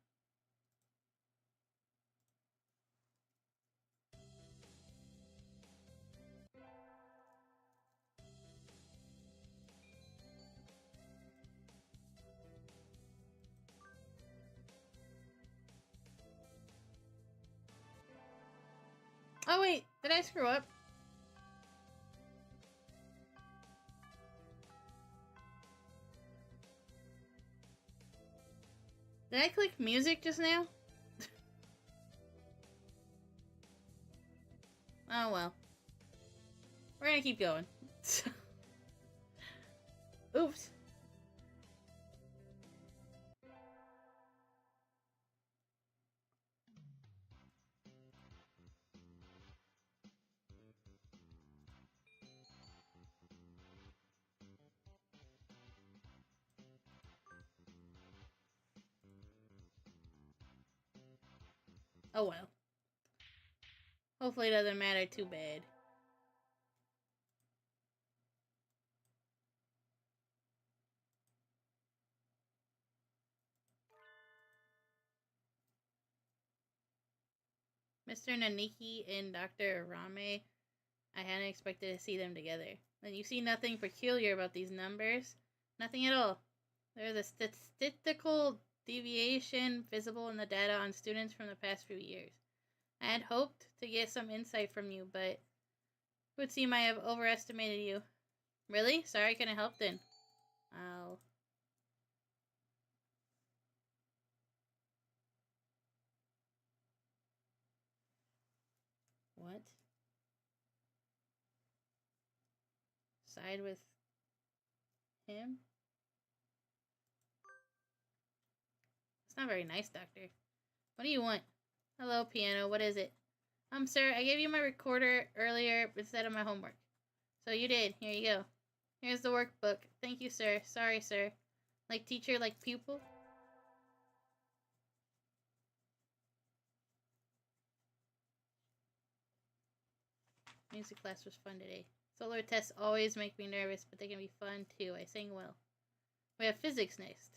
Oh wait, did I screw up? Did I click music just now? Oh well. We're gonna keep going. Oops. Oh well. Hopefully it doesn't matter too bad. Mr. Naniki and Dr. Arame. I hadn't expected to see them together. Then you see nothing peculiar about these numbers? Nothing at all. There's a statistical deviation visible in the data on students from the past few years. I had hoped to get some insight from you, but it would seem I have overestimated you. Really? Sorry I couldn't help then. I'll... What? Side with him? It's not very nice, Doctor. What do you want? Hello, piano. What is it? Sir, I gave you my recorder earlier instead of my homework. So you did. Here you go. Here's the workbook. Thank you, sir. Sorry, sir. Like teacher, like pupil? Music class was fun today. Solar tests always make me nervous, but they can be fun too. I sang well. We have physics next.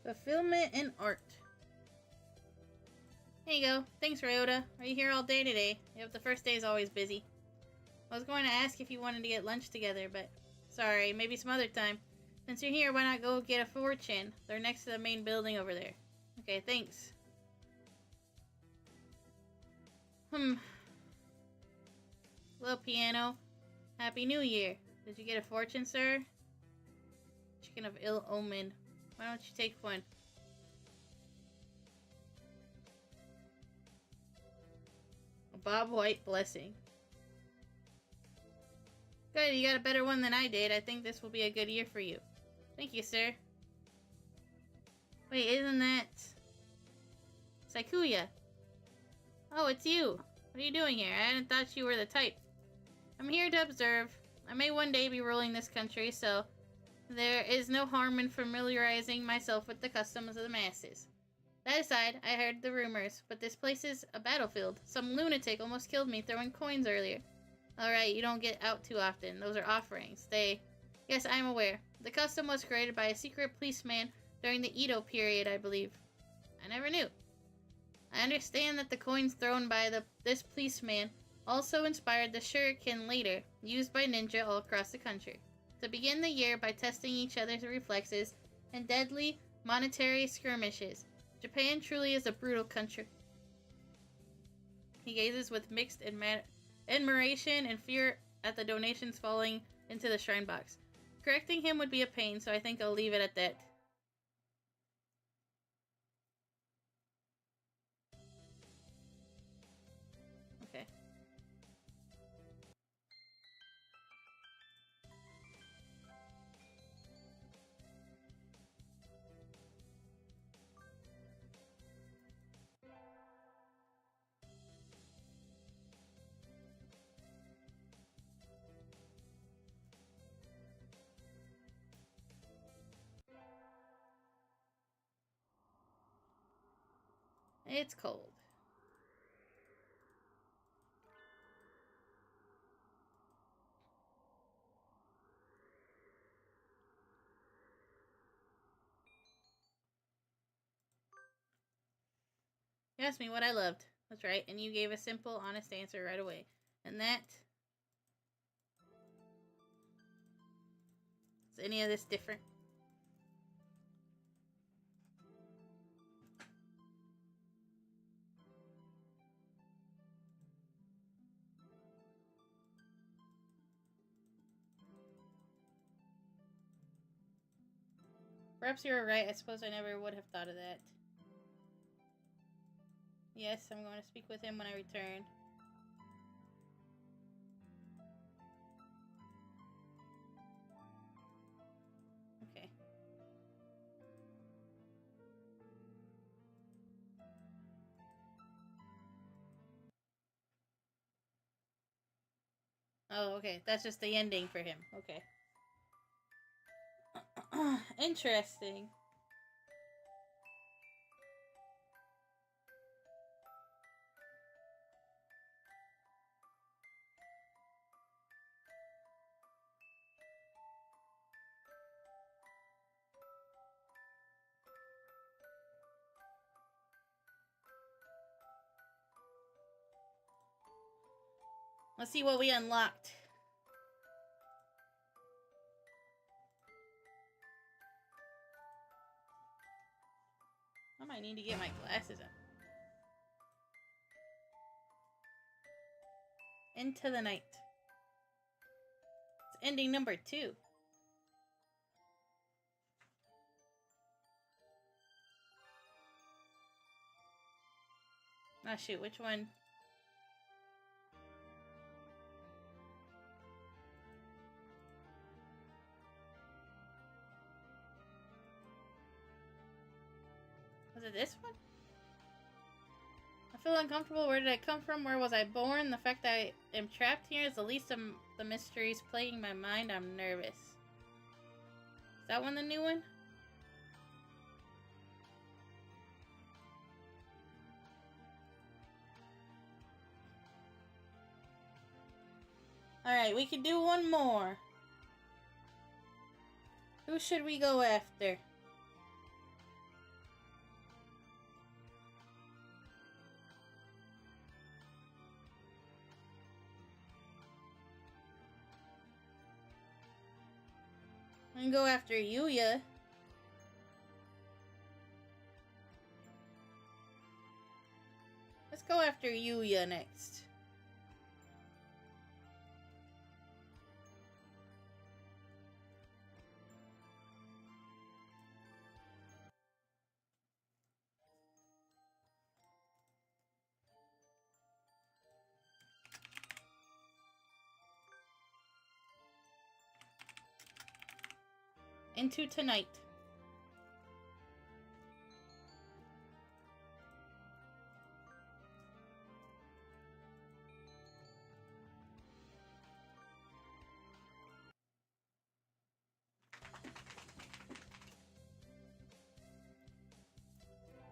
Fulfillment and art. Here you go. Thanks, Ryota. Are you here all day today? Yep, the first day is always busy. I was going to ask if you wanted to get lunch together, but sorry, maybe some other time. Since you're here, why not go get a fortune? They're next to the main building over there. Okay, thanks. Hello, piano. Happy New Year. Did you get a fortune, sir? Chicken of ill omen. Why don't you take one? A Bob White blessing. Good, you got a better one than I did. I think this will be a good year for you. Thank you, sir. Wait, isn't that... Saikuya? Oh, it's you. What are you doing here? I hadn't thought you were the type. I'm here to observe. I may one day be ruling this country, so there is no harm in familiarizing myself with the customs of the masses. That aside, I heard the rumors, but this place is a battlefield. Some lunatic almost killed me throwing coins earlier. Alright, you don't get out too often. Those are offerings. Yes, I'm aware. The custom was created by a secret policeman during the Edo period, I believe. I never knew. I understand that the coins thrown by this policeman also inspired the shuriken later, used by ninja all across the country, to begin the year by testing each other's reflexes in deadly monetary skirmishes. Japan truly is a brutal country. He gazes with mixed admiration and fear at the donations falling into the shrine box. Correcting him would be a pain, so I think I'll leave it at that. Okay. It's cold. You asked me what I loved. That's right, and you gave a simple, honest answer right away. And that... Is any of this different? Perhaps you were right. I suppose I never would have thought of that. Yes, I'm going to speak with him when I return. Okay. Oh, okay. That's just the ending for him. Okay. Interesting. Let's see what we unlocked. I might need to get my glasses up. Into the night. It's ending number 2. Ah, shoot, which one? Was it this one? I feel uncomfortable. Where did I come from? Where was I born? The fact that I am trapped here is the least of the mysteries plaguing my mind. I'm nervous. Is that one the new one? Alright, we can do one more. Who should we go after? We can go after Yuya. Let's go after Yuya next. Into tonight.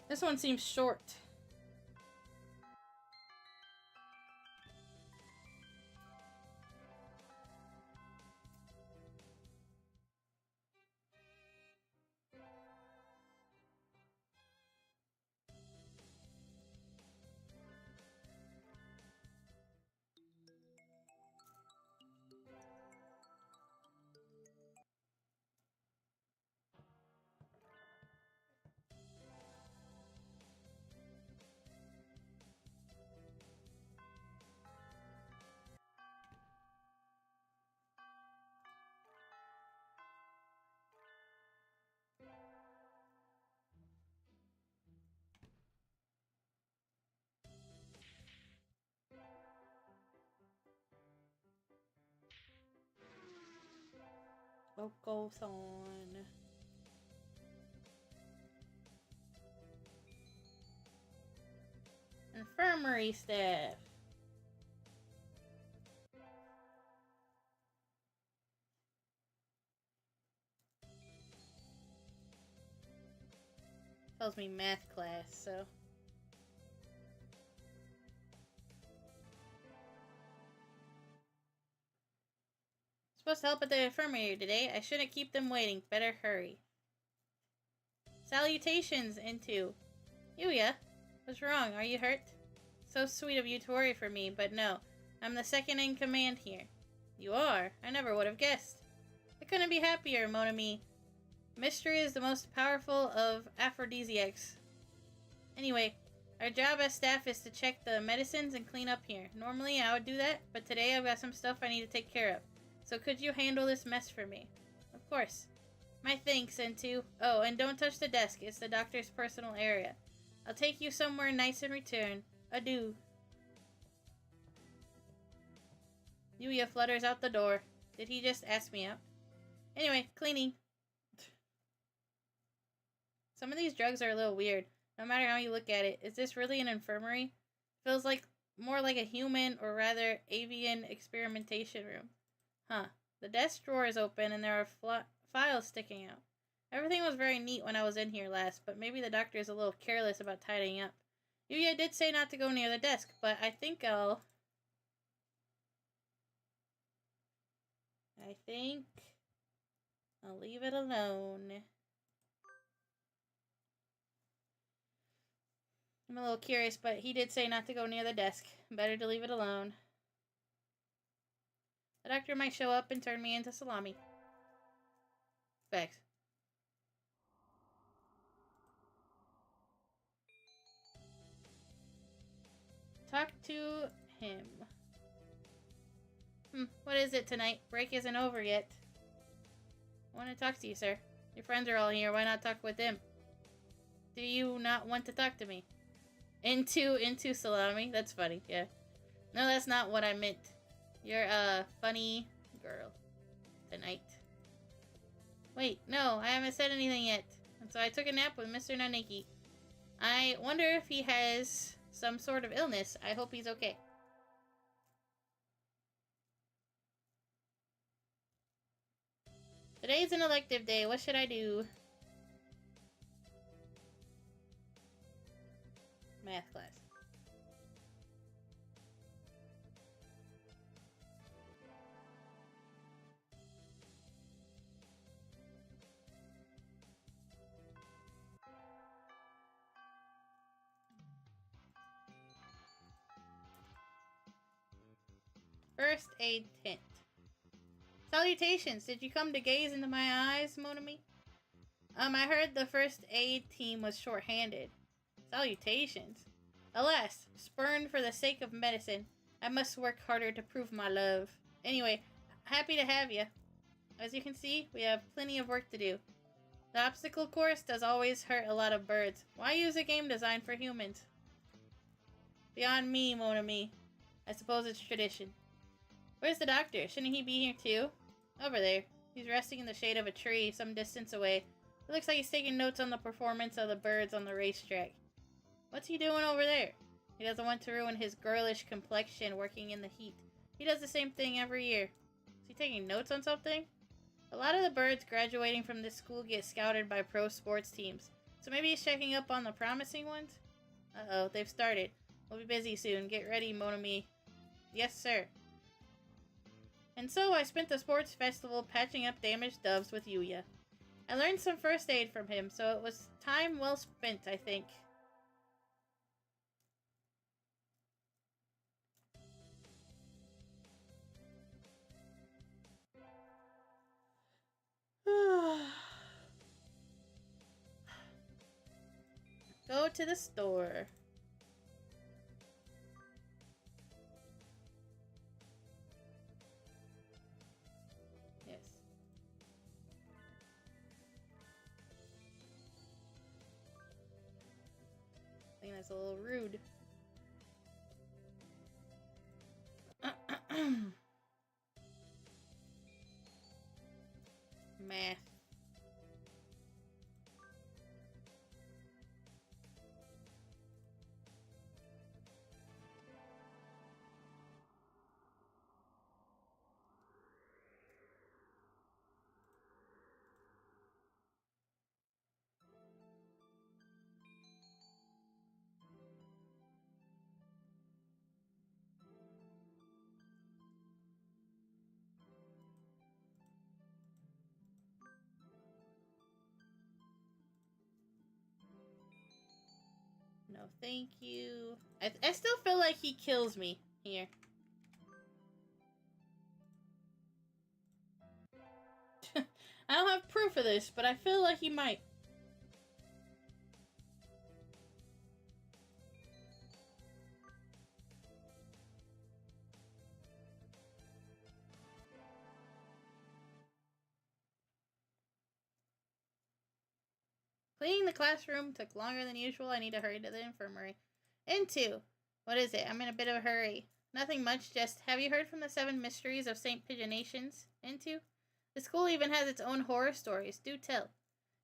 This one seems short. What goes on? Infirmary staff. Tells me math class, so. Supposed to help at the infirmary today. I shouldn't keep them waiting. Better hurry. Salutations into Yuya. What's wrong? Are you hurt? So sweet of you to worry for me, but no. I'm the second in command here. You are? I never would have guessed. I couldn't be happier, mon ami. Mystery is the most powerful of aphrodisiacs. Anyway, our job as staff is to check the medicines and clean up here. Normally I would do that, but today I've got some stuff I need to take care of. So could you handle this mess for me? Of course. My thanks, N2. Oh, and don't touch the desk. It's the doctor's personal area. I'll take you somewhere nice in return. Adieu. Yuya flutters out the door. Did he just ask me out? Anyway, cleaning. Some of these drugs are a little weird, no matter how you look at it. Is this really an infirmary? Feels like more like a human, or rather, avian experimentation room. Huh. The desk drawer is open and there are files sticking out. Everything was very neat when I was in here last, but maybe the doctor is a little careless about tidying up. Yuya did say not to go near the desk, but I think I'll leave it alone. I'm a little curious, but he did say not to go near the desk. Better to leave it alone. The doctor might show up and turn me into salami. Facts. Talk to him. What is it tonight? Break isn't over yet. I want to talk to you, sir. Your friends are all here. Why not talk with them? Do you not want to talk to me? Into salami? That's funny, yeah. No, that's not what I meant. You're a funny girl. Tonight. Wait, no, I haven't said anything yet. And so I took a nap with Mr. Naneki. I wonder if he has some sort of illness. I hope he's okay. Today's an elective day. What should I do? Math class. First aid tent. Salutations! Did you come to gaze into my eyes, Monami? I heard the first aid team was short-handed. Salutations. Alas, spurned for the sake of medicine, I must work harder to prove my love. Anyway, happy to have you. As you can see, we have plenty of work to do. The obstacle course does always hurt a lot of birds. Why use a game designed for humans? Beyond me, Monami. I suppose it's tradition. Where's the doctor? Shouldn't he be here too? Over there. He's resting in the shade of a tree some distance away. It looks like he's taking notes on the performance of the birds on the racetrack. What's he doing over there? He doesn't want to ruin his girlish complexion working in the heat. He does the same thing every year. Is he taking notes on something? A lot of the birds graduating from this school get scouted by pro sports teams. So maybe he's checking up on the promising ones? Uh-oh, they've started. We'll be busy soon. Get ready, Monami. Yes, sir. And so I spent the sports festival patching up damaged doves with Yuya. I learned some first aid from him, so it was time well spent, I think. Go to the store. Yes. I think that's a little rude. Math. No, thank you. I still feel like he kills me here. I don't have proof of this, but I feel like he might. Cleaning the classroom took longer than usual. I need to hurry to the infirmary. Into. What is it? I'm in a bit of a hurry. Nothing much, just have you heard from the 7 mysteries of St. Pigeonations? Into? The school even has its own horror stories. Do tell.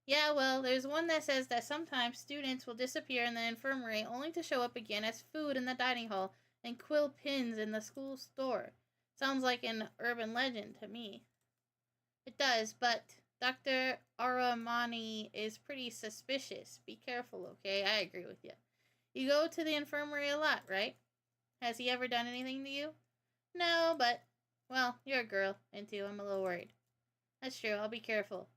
Yeah, well, there's one that says that sometimes students will disappear in the infirmary only to show up again as food in the dining hall and quill pins in the school store. Sounds like an urban legend to me. It does, but Dr. Aramani is pretty suspicious. Be careful, okay? I agree with you. You go to the infirmary a lot, right? Has he ever done anything to you? No, but, well, you're a girl, and too, I'm a little worried. That's true, I'll be careful.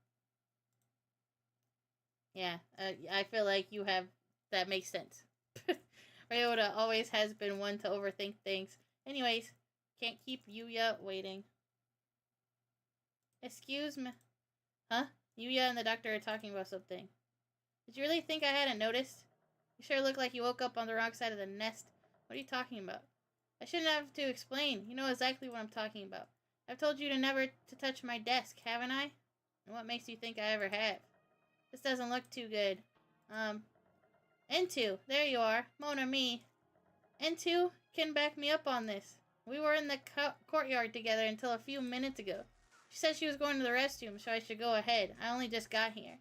Yeah, I feel like you have, that makes sense. Ryota always has been one to overthink things. Anyways, can't keep Yuya waiting. Excuse me. Huh? Yuya and the doctor are talking about something. Did you really think I hadn't noticed? You sure look like you woke up on the wrong side of the nest. What are you talking about? I shouldn't have to explain. You know exactly what I'm talking about. I've told you to never to touch my desk, haven't I? And what makes you think I ever have? This doesn't look too good. N2, there you are. Mona me. N2 can back me up on this. We were in the courtyard together until a few minutes ago. She said she was going to the restroom, so I should go ahead. I only just got here.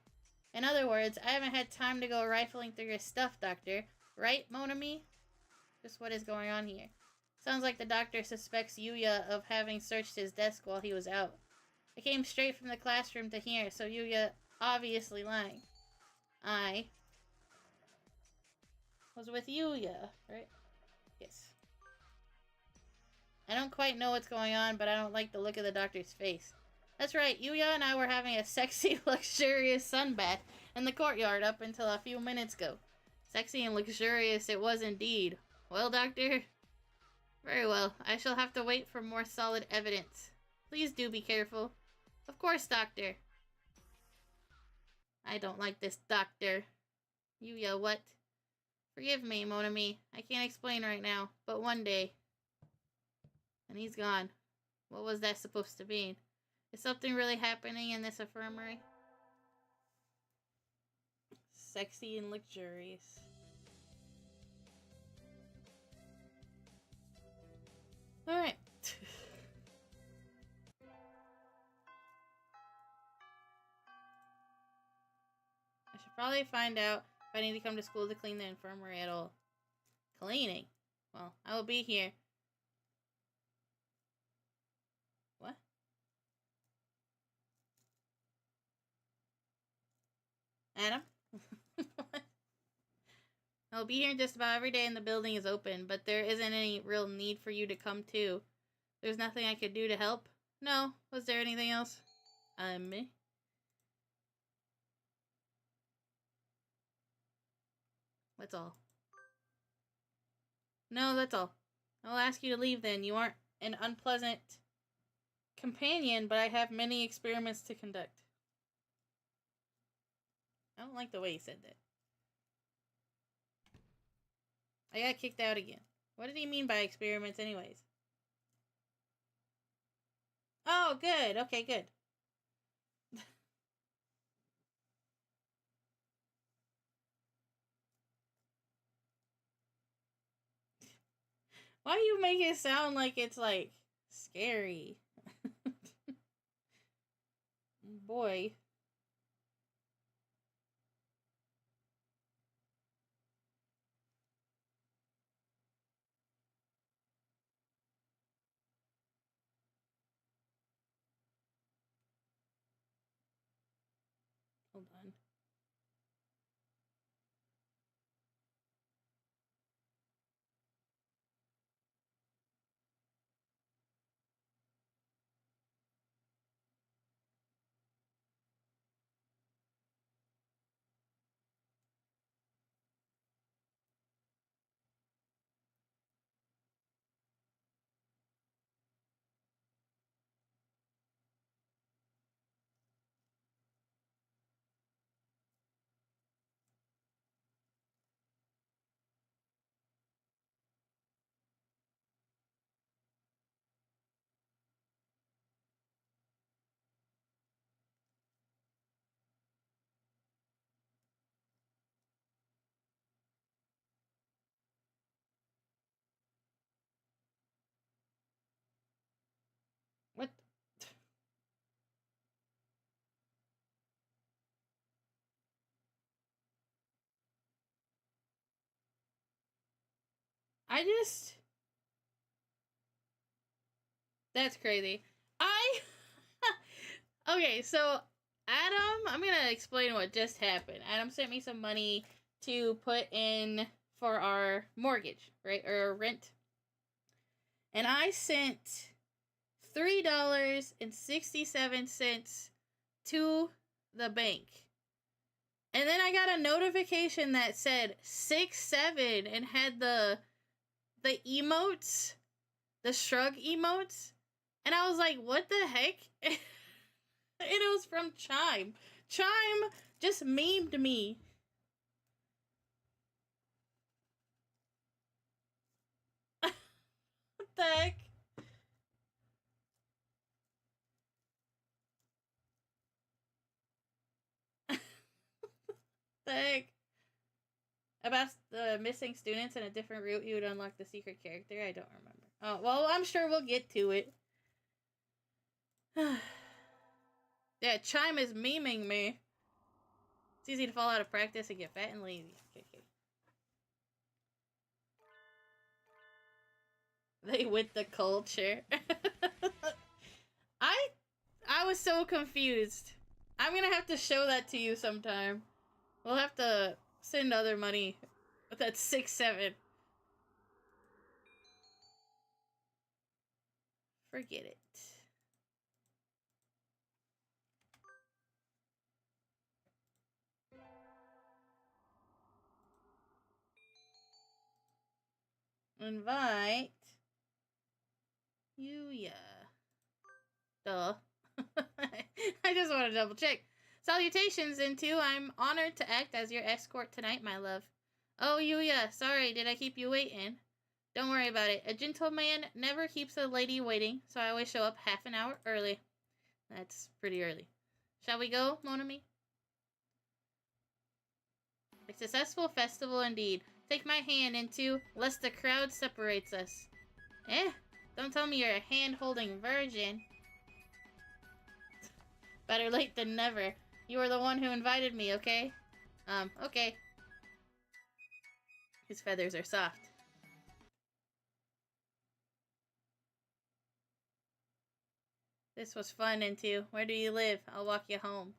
In other words, I haven't had time to go rifling through your stuff, Doctor. Right, Mona me? Just what is going on here? Sounds like the doctor suspects Yuya of having searched his desk while he was out. I came straight from the classroom to here, so Yuya obviously lying. I was with Yuya, right? Yes. I don't quite know what's going on, but I don't like the look of the doctor's face. That's right, Yuya and I were having a sexy, luxurious sunbath in the courtyard up until a few minutes ago. Sexy and luxurious it was indeed. Well, Doctor? Very well. I shall have to wait for more solid evidence. Please do be careful. Of course, Doctor. I don't like this doctor. Yuya, what? Forgive me, Monami. I can't explain right now, but one day. And he's gone. What was that supposed to mean? Is something really happening in this infirmary? Sexy and luxurious. Alright. I should probably find out if I need to come to school to clean the infirmary at all. Cleaning? Well, I will be here. What? Adam? I'll be here just about every day and the building is open, but there isn't any real need for you to come too. There's nothing I could do to help? No. Was there anything else? Me? That's all. No, that's all. I'll ask you to leave then. You aren't an unpleasant companion, but I have many experiments to conduct. I don't like the way he said that. I got kicked out again. What did he mean by experiments anyways? Oh, good. Okay, good. Why do you make it sound like it's, like, scary? Boy. Hold on. I just... That's crazy. Okay, so Adam, I'm gonna explain what just happened. Adam sent me some money to put in for our mortgage, right? Or our rent. And I sent $3.67 to the bank. And then I got a notification that said 6-7 and had the emotes, the shrug emotes. And I was like, what the heck? And it was from Chime. Chime just memed me. What the heck? The heck? About the missing students in a different route, you would unlock the secret character? I don't remember. Oh, well, I'm sure we'll get to it. Yeah, Chime is memeing me. It's easy to fall out of practice and get fat and lazy. Okay. They with the culture. I was so confused. I'm gonna have to show that to you sometime. We'll have to send other money. That's 6-7. Forget it. Invite Yuya. Duh. I just want to double check. Salutations, Into. I'm honored to act as your escort tonight, my love. Oh, Yuya, sorry, did I keep you waiting? Don't worry about it. A gentleman never keeps a lady waiting, so I always show up half an hour early. That's pretty early. Shall we go, Monami? A successful festival indeed. Take my hand, Into, lest the crowd separates us. Don't tell me you're a hand-holding virgin. Better late than never. You were the one who invited me, okay? Okay. His feathers are soft. This was fun, Into. Where do you live? I'll walk you home.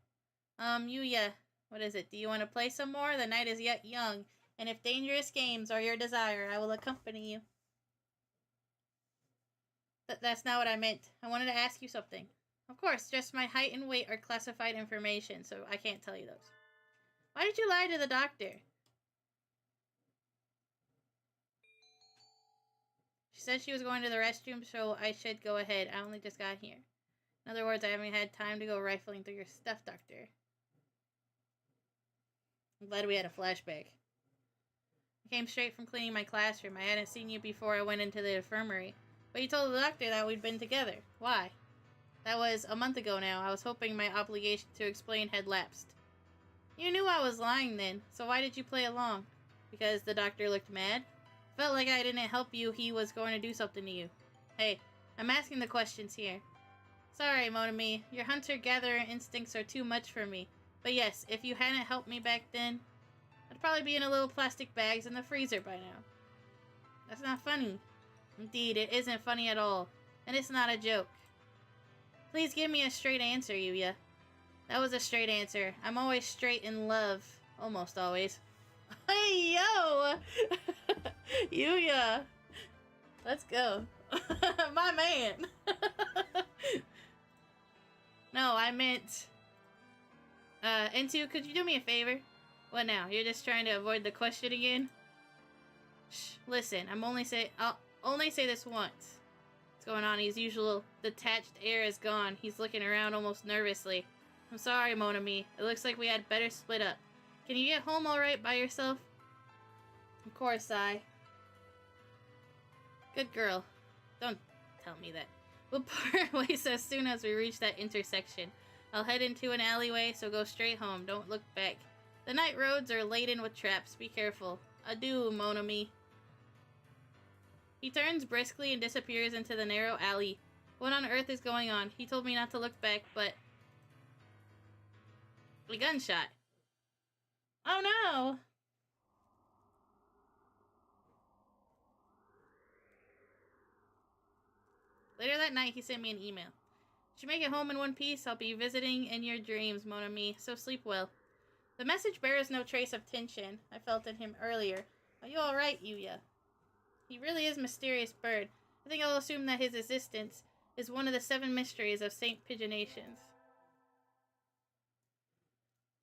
Yuya. What is it? Do you want to play some more? The night is yet young, and if dangerous games are your desire, I will accompany you. That's not what I meant. I wanted to ask you something. Of course, just my height and weight are classified information, so I can't tell you those. Why did you lie to the doctor? She said she was going to the restroom, so I should go ahead. I only just got here. In other words, I haven't had time to go rifling through your stuff, Doctor. I'm glad we had a flashback. I came straight from cleaning my classroom. I hadn't seen you before I went into the infirmary. But you told the doctor that we'd been together. Why? That was a month ago now. I was hoping my obligation to explain had lapsed. You knew I was lying then, so why did you play along? Because the doctor looked mad? Felt like I didn't help you, he was going to do something to you. Hey, I'm asking the questions here. Sorry, Monami, your hunter-gatherer instincts are too much for me. But yes, if you hadn't helped me back then, I'd probably be in a little plastic bags in the freezer by now. That's not funny. Indeed, it isn't funny at all. And it's not a joke. Please give me a straight answer, Yuya. That was a straight answer. I'm always straight in love. Almost always. Hey, yo! Yuya! Let's go. My man! No, I meant... Into, could you do me a favor? What now? You're just trying to avoid the question again? Shh, listen, I'll only say this once. What's going on? His usual detached air is gone. He's looking around almost nervously. I'm sorry, Monami. It looks like we had better split up. Can you get home alright by yourself? Of course, I. Good girl. Don't tell me that. We'll part ways as soon as we reach that intersection. I'll head into an alleyway, so go straight home. Don't look back. The night roads are laden with traps. Be careful. Adieu, Monami. He turns briskly and disappears into the narrow alley. What on earth is going on? He told me not to look back, but... a gunshot. Oh no! Later that night, he sent me an email. Should make it home in one piece. I'll be visiting in your dreams, mon ami, so sleep well. The message bears no trace of tension I felt in him earlier. Are you alright, Yuya? He really is a mysterious bird. I think I'll assume that his existence is one of the 7 mysteries of St. Pigeonations.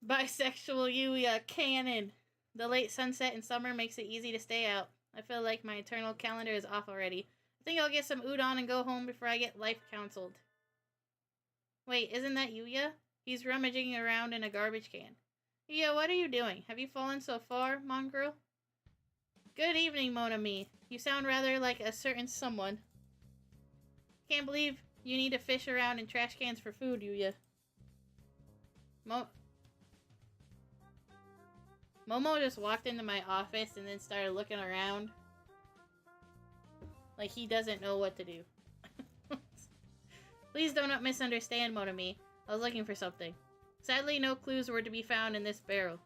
Bisexual Yuya canon. The late sunset in summer makes it easy to stay out. I feel like my eternal calendar is off already. I think I'll get some udon and go home before I get life counseled. Wait, isn't that Yuya? He's rummaging around in a garbage can. Yuya, what are you doing? Have you fallen so far, mongrel? Good evening, mon ami. You sound rather like a certain someone. Can't believe you need to fish around in trash cans for food, Yuya. Momo just walked into my office and then started looking around. Like he doesn't know what to do. Please do not misunderstand, mon ami. I was looking for something. Sadly, no clues were to be found in this barrel.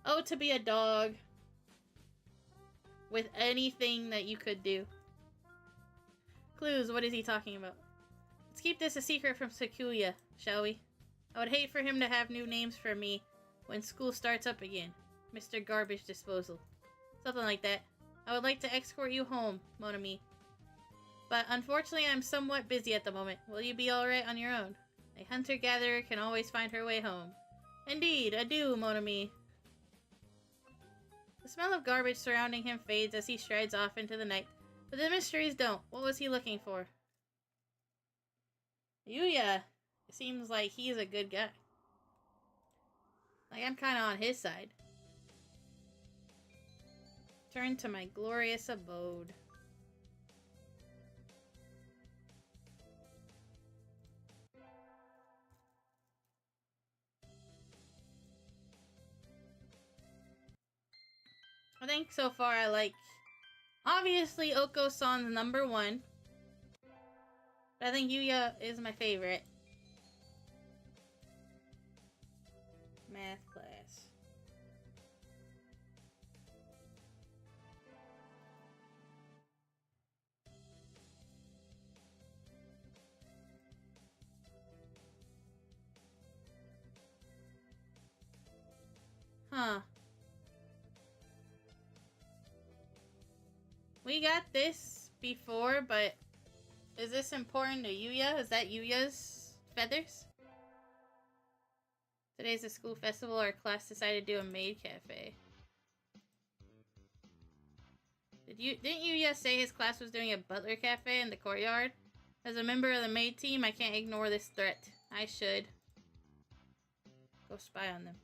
Oh, to be a dog. With anything that you could do. Clues, what is he talking about? Let's keep this a secret from Sakuya, shall we? I would hate for him to have new names for me when school starts up again. Mr. Garbage Disposal. Something like that. I would like to escort you home, mon ami. But unfortunately, I'm somewhat busy at the moment. Will you be alright on your own? A hunter-gatherer can always find her way home. Indeed, adieu, mon ami. The smell of garbage surrounding him fades as he strides off into the night. But the mysteries don't. What was he looking for? Yuya. It seems like he's a good guy. Like, I'm kind of on his side. Turn to my glorious abode. I think so far I like... Obviously, Oko-san's number 1. But I think Yuya is my favorite. Math class. Huh. We got this before, but is this important to Yuya? Is that Yuya's feathers? Today's a school festival. Our class decided to do a maid cafe. Didn't Yuya say his class was doing a butler cafe in the courtyard? As a member of the maid team, I can't ignore this threat. I should go spy on them.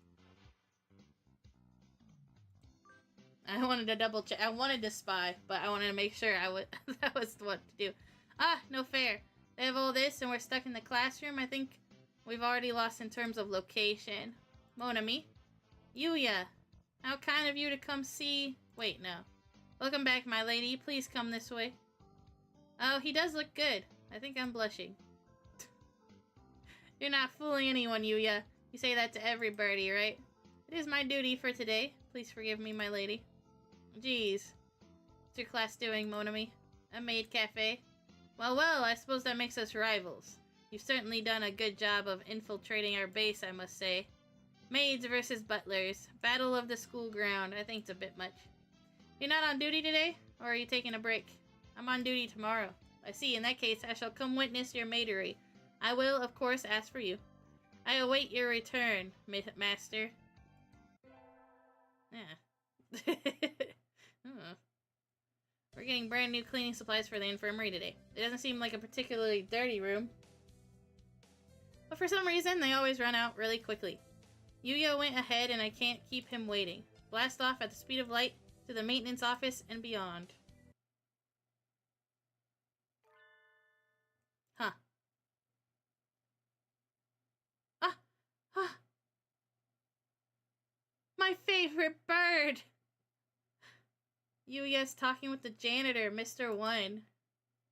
I wanted to double check. I wanted to spy, but I wanted to make sure that was what to do. Ah, no fair. They have all this and we're stuck in the classroom. I think we've already lost in terms of location. Mon ami. Yuya. How kind of you to come see... Wait, no. Welcome back, my lady. Please come this way. Oh, he does look good. I think I'm blushing. You're not fooling anyone, Yuya. You say that to every birdie, right? It is my duty for today. Please forgive me, my lady. Geez. What's your class doing, mon ami? A maid cafe? Well, well, I suppose that makes us rivals. You've certainly done a good job of infiltrating our base, I must say. Maids versus butlers. Battle of the school ground. I think it's a bit much. You're not on duty today? Or are you taking a break? I'm on duty tomorrow. I see. In that case, I shall come witness your maidery. I will, of course, ask for you. I await your return, master. Yeah. We're getting brand new cleaning supplies for the infirmary today. It doesn't seem like a particularly dirty room. But for some reason, they always run out really quickly. Yuya went ahead and I can't keep him waiting. Blast off at the speed of light to the maintenance office and beyond. Huh. Ah! My favorite bird! Yuya's talking with the janitor, Mr. One.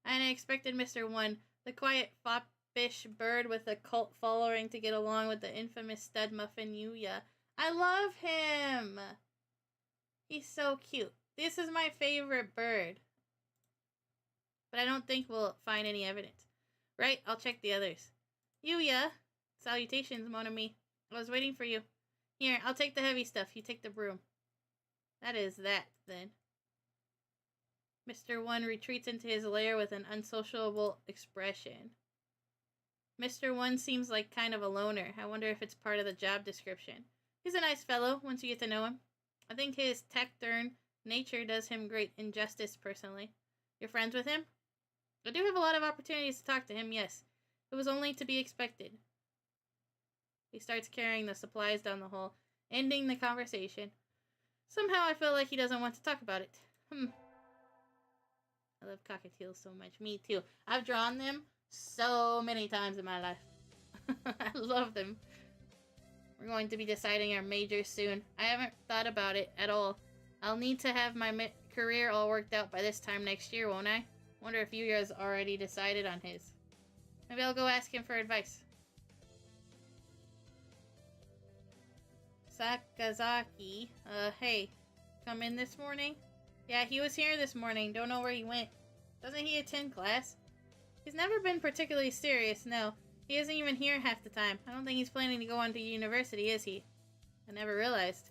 And I expected Mr. One, the quiet, foppish bird with a cult following, to get along with the infamous stud muffin Yuya. I love him! He's so cute. This is my favorite bird. but I don't think we'll find any evidence. Right, I'll check the others. Yuya! Salutations, mon ami. I was waiting for you. Here, I'll take the heavy stuff. You take the broom. That is that, then. Mr. One retreats into his lair with an unsociable expression. Mr. One seems like kind of a loner. I wonder if it's part of the job description. He's a nice fellow, once you get to know him. I think his taciturn nature does him great injustice, personally. You're friends with him? I do have a lot of opportunities to talk to him, yes. It was only to be expected. He starts carrying the supplies down the hall, ending the conversation. Somehow I feel like he doesn't want to talk about it. I love cockatiels so much. Me too. I've drawn them so many times in my life. I love them. We're going to be deciding our majors soon. I haven't thought about it at all. I'll need to have my career all worked out by this time next year, won't I? Wonder if Yuya's already decided on his. Maybe I'll go ask him for advice. Sakazaki, hey, come in this morning? Yeah, he was here this morning. Don't know where he went. Doesn't he attend class? He's never been particularly serious, no. He isn't even here half the time. I don't think he's planning to go on to university, is he? I never realized.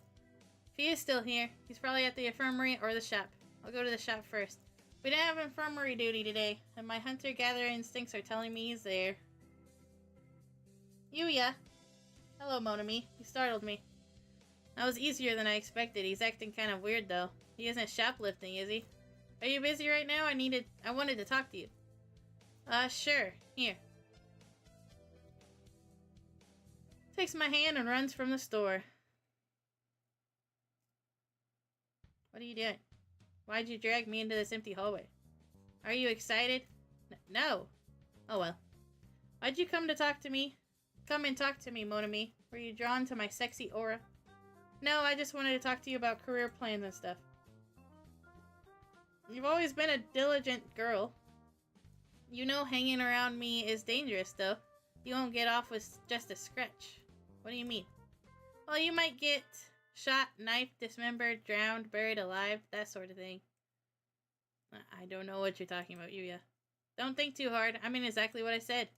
If he is still here, he's probably at the infirmary or the shop. I'll go to the shop first. We didn't have infirmary duty today, and my hunter-gatherer instincts are telling me he's there. Yuya! Hello, Monami. You startled me. That was easier than I expected. He's acting kind of weird, though. He isn't shoplifting, is he? Are you busy right now? I wanted to talk to you. Sure. Here. Takes my hand and runs from the store. What are you doing? Why'd you drag me into this empty hallway? Are you excited? No. Oh well. Why'd you come to talk to me? Come and talk to me, Monami. Were you drawn to my sexy aura? No, I just wanted to talk to you about career plans and stuff. You've always been a diligent girl. You know hanging around me is dangerous, though. You won't get off with just a scratch. What do you mean? Well, you might get shot, knifed, dismembered, drowned, buried alive, that sort of thing. I don't know what you're talking about, Yuya. Don't think too hard. I mean exactly what I said.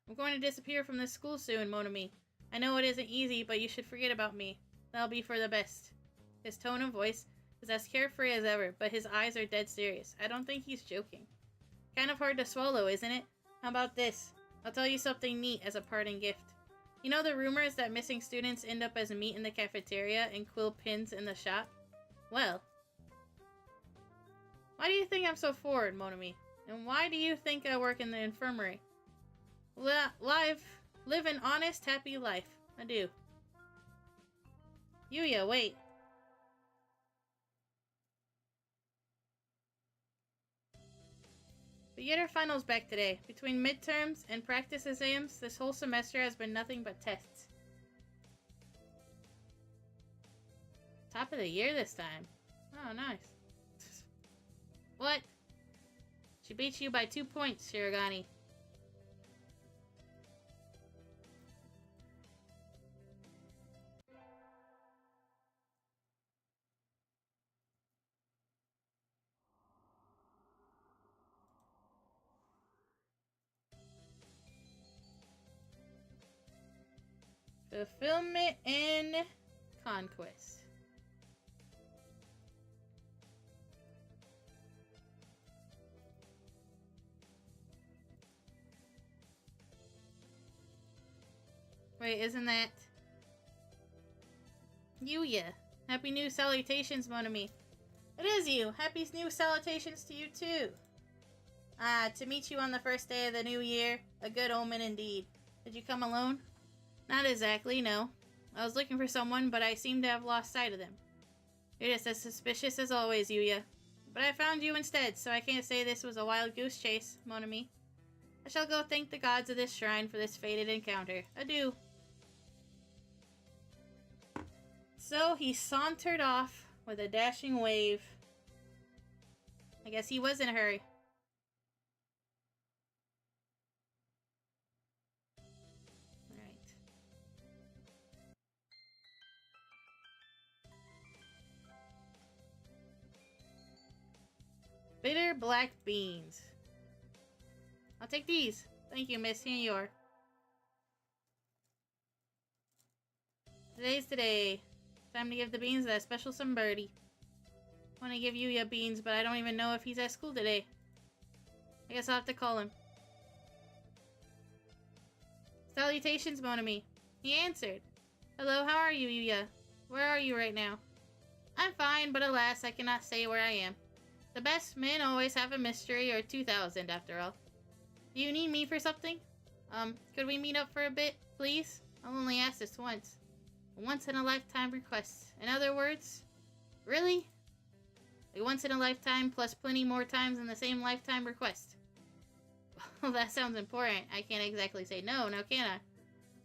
I'm going to disappear from this school soon, Monami. I know it isn't easy, but you should forget about me. That'll be for the best. His tone of voice is as carefree as ever, but his eyes are dead serious. I don't think he's joking. Kind of hard to swallow, isn't it? How about this? I'll tell you something neat as a parting gift. You know the rumors that missing students end up as meat in the cafeteria and quill pins in the shop? Well, why do you think I'm so forward, Monami? And why do you think I work in the infirmary? Live an honest, happy life. I do. Yuya, wait. We get our finals back today. Between midterms and practice exams, this whole semester has been nothing but tests. Top of the year this time. Oh, nice. What? She beat you by 2 points, Shirogane. Fulfillment and conquest. Wait, isn't that Yuya? Happy new salutations, Monami. It is you. Happy new salutations to you too. To meet you on the first day of the new year, a good omen indeed. Did you come alone? Not exactly, no. I was looking for someone, but I seem to have lost sight of them. You're just as suspicious as always, Yuya. But I found you instead, so I can't say this was a wild goose chase, Monami. I shall go thank the gods of this shrine for this fated encounter. Adieu. So he sauntered off with a dashing wave. I guess he was in a hurry. Alright. Bitter black beans. I'll take these. Thank you, miss. Here you are. Today's the day. Time to give the beans to that special some birdie. I want to give Yuya beans, but I don't even know if he's at school today. I guess I'll have to call him. Salutations, Monami. He answered. Hello, how are you, Yuya? Where are you right now? I'm fine, but alas, I cannot say where I am. The best men always have a mystery or 2,000, after all. Do you need me for something? Could we meet up for a bit, please? I'll only ask this once. A once-in-a-lifetime request. In other words, really? A once-in-a-lifetime plus plenty more times in the same lifetime request. Well, that sounds important. I can't exactly say no, now can I?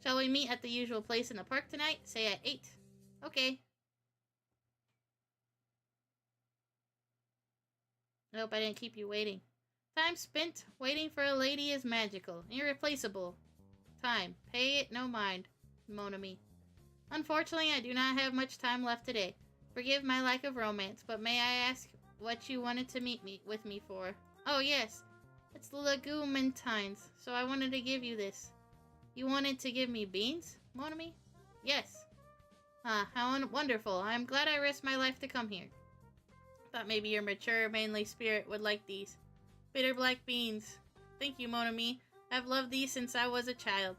Shall we meet at the usual place in the park tonight? Say at 8. Okay. I hope I didn't keep you waiting. Time spent waiting for a lady is magical, irreplaceable. Time. Pay it no mind, Monami. Unfortunately, I do not have much time left today. Forgive my lack of romance, but may I ask what you wanted to meet with me for? Oh, yes. It's the Legumantines, so I wanted to give you this. You wanted to give me beans, Monami? Yes. Ah, how wonderful. I'm glad I risked my life to come here. Thought maybe your mature, manly spirit would like these. Bitter black beans. Thank you, Monami. I've loved these since I was a child.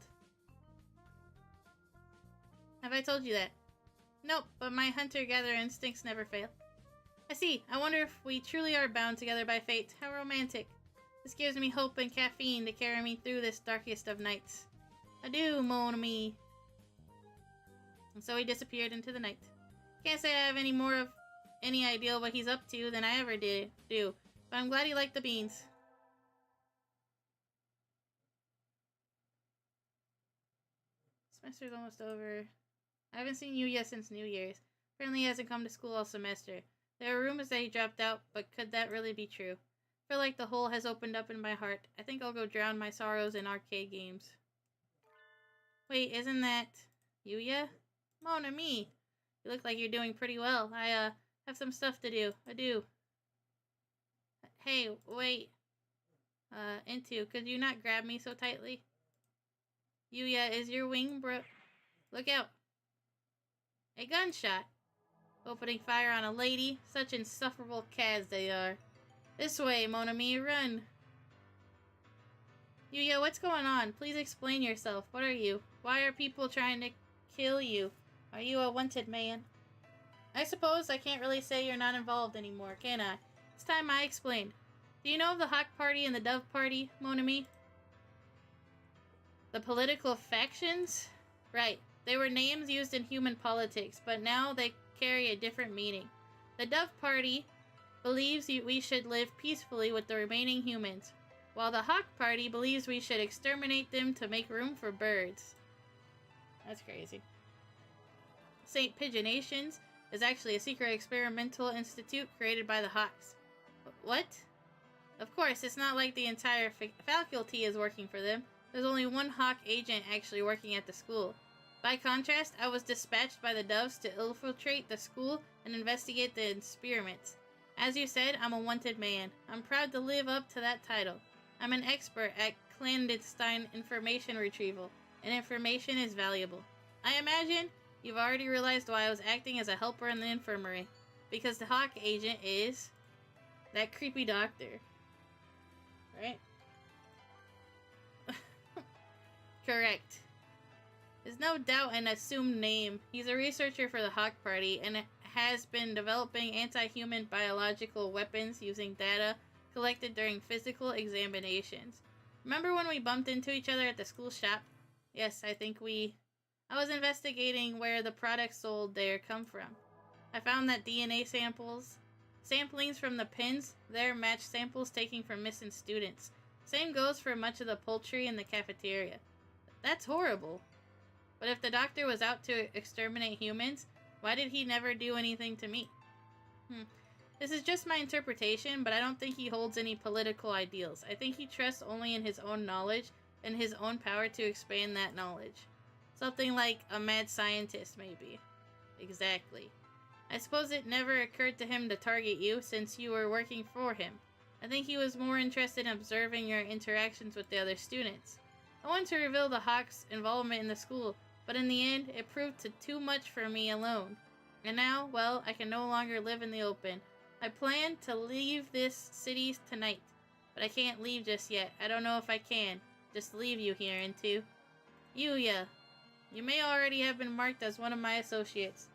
Have I told you that? Nope, but my hunter-gatherer instincts never fail. I see. I wonder if we truly are bound together by fate. How romantic. This gives me hope and caffeine to carry me through this darkest of nights. Adieu, Monami. And so he disappeared into the night. Can't say I have any idea what he's up to than I ever do, but I'm glad he liked the beans. Semester's almost over. I haven't seen Yuya since New Year's. Apparently he hasn't come to school all semester. There are rumors that he dropped out, but could that really be true? I feel like the hole has opened up in my heart. I think I'll go drown my sorrows in arcade games. Wait, isn't that Yuya? Mon ami. You look like you're doing pretty well. I have some stuff to do. Adieu. Hey, wait. Could you not grab me so tightly? Yuya, is your wing Look out. A gunshot. Opening fire on a lady. Such insufferable cads they are. This way, Mon ami, run. Yuya, what's going on? Please explain yourself. What are you? Why are people trying to kill you? Are you a wanted man? I suppose I can't really say you're not involved anymore, can I? It's time I explained. Do you know of the Hawk Party and the Dove Party, Mon ami? The political factions? Right. They were names used in human politics, but now they carry a different meaning. The Dove Party believes we should live peacefully with the remaining humans, while the Hawk Party believes we should exterminate them to make room for birds. That's crazy. St. Pigeonations is actually a secret experimental institute created by the Hawks. What? Of course, it's not like the entire faculty is working for them. There's only one Hawk agent actually working at the school. By contrast, I was dispatched by the Doves to infiltrate the school and investigate the experiments. As you said, I'm a wanted man. I'm proud to live up to that title. I'm an expert at clandestine information retrieval, and information is valuable. I imagine you've already realized why I was acting as a helper in the infirmary. Because the Hawk agent is that creepy doctor. Right? Correct. There's no doubt an assumed name. He's a researcher for the Hawk Party and has been developing anti-human biological weapons using data collected during physical examinations. Remember when we bumped into each other at the school shop? Yes, I was investigating where the products sold there come from. I found that DNA samplings from the pins there match samples taken from missing students. Same goes for much of the poultry in the cafeteria. That's horrible. But if the doctor was out to exterminate humans, why did he never do anything to me? This is just my interpretation, but I don't think he holds any political ideals. I think he trusts only in his own knowledge and his own power to expand that knowledge. Something like a mad scientist, maybe. Exactly. I suppose it never occurred to him to target you since you were working for him. I think he was more interested in observing your interactions with the other students. I wanted to reveal the Hawk's involvement in the school, but in the end, it proved too much for me alone. And now, well, I can no longer live in the open. I plan to leave this city tonight, but I can't leave just yet. I don't know if I can. Just leave you here, into. Yuya, you may already have been marked as one of my associates.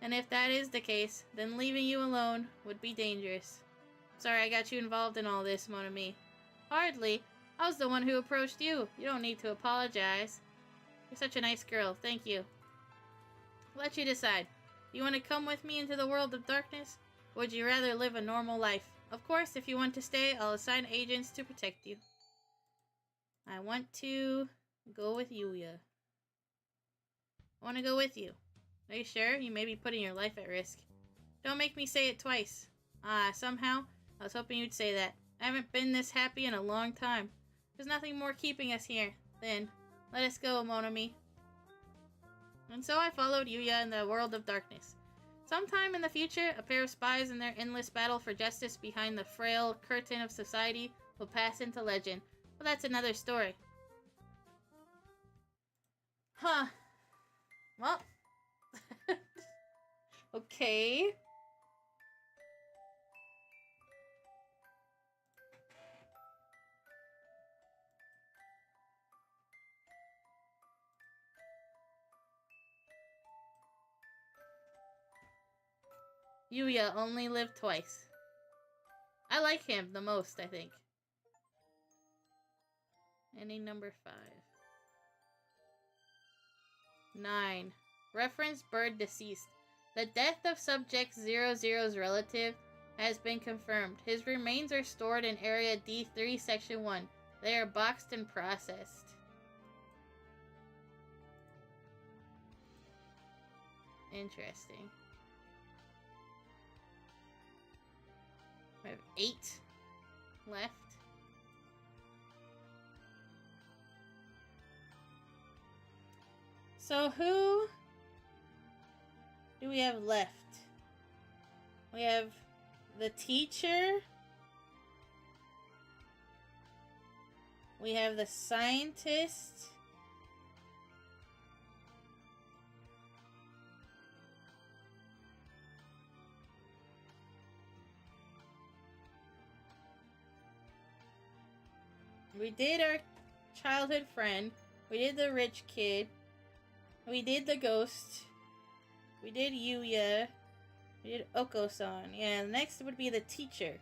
And if that is the case, then leaving you alone would be dangerous. Sorry I got you involved in all this, mon ami. Hardly. I was the one who approached you. You don't need to apologize. You're such a nice girl. Thank you. I'll let you decide. Do you want to come with me into the world of darkness? Or would you rather live a normal life? Of course, if you want to stay, I'll assign agents to protect you. I want to go with Yuya. I want to go with you. Are you sure? You may be putting your life at risk. Don't make me say it twice. Somehow, I was hoping you'd say that. I haven't been this happy in a long time. There's nothing more keeping us here. Then, let us go, mon ami. And so I followed Yuya in the world of darkness. Sometime in the future, a pair of spies in their endless battle for justice behind the frail curtain of society will pass into legend. But that's another story. Huh. Well. Okay. Yuya only lived twice. I like him the most, I think. Ending number 5. 9. Reference bird deceased. The death of Subject 00's relative has been confirmed. His remains are stored in Area D3, Section 1. They are boxed and processed. Interesting. I have 8 left. So who do we have left? We have the teacher. We have the scientist. We did our childhood friend. We did the rich kid. We did the ghost. We did Yuya. We did Oko-san. Yeah, next would be the teacher.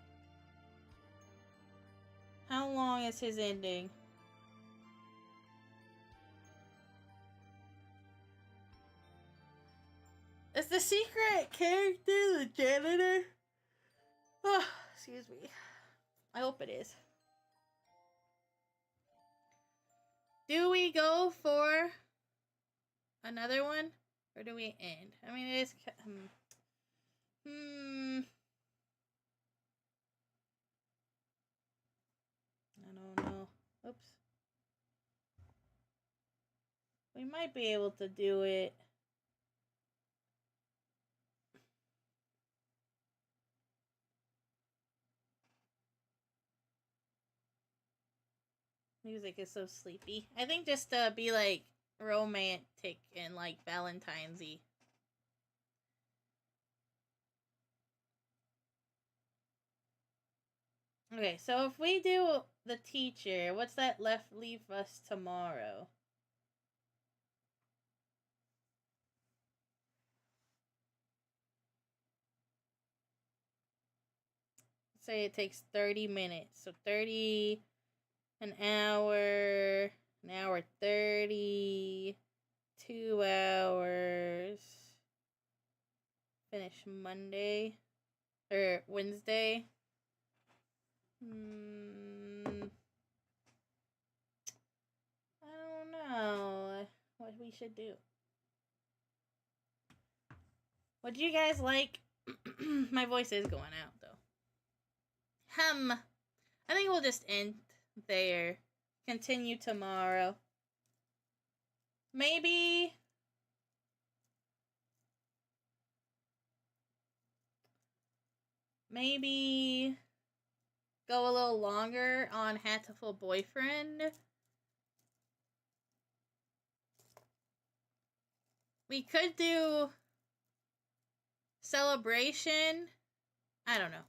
How long is his ending? Is the secret character the janitor? Oh, excuse me. I hope it is. Do we go for another one? Or do we end? I mean, it is... I don't know. Oops. We might be able to do it. Music is so sleepy. I think just be like romantic and like Valentine's-y. Okay, so if we do the teacher, what's that leave us tomorrow? Say it takes 30 minutes. So 30, an hour 30, 2 hours. Finish Monday or Wednesday. I don't know what we should do. What do you guys like? My voice is going out though. I think we'll just end there. Continue tomorrow. Maybe go a little longer on Hatful Boyfriend. We could do Celebration. I don't know.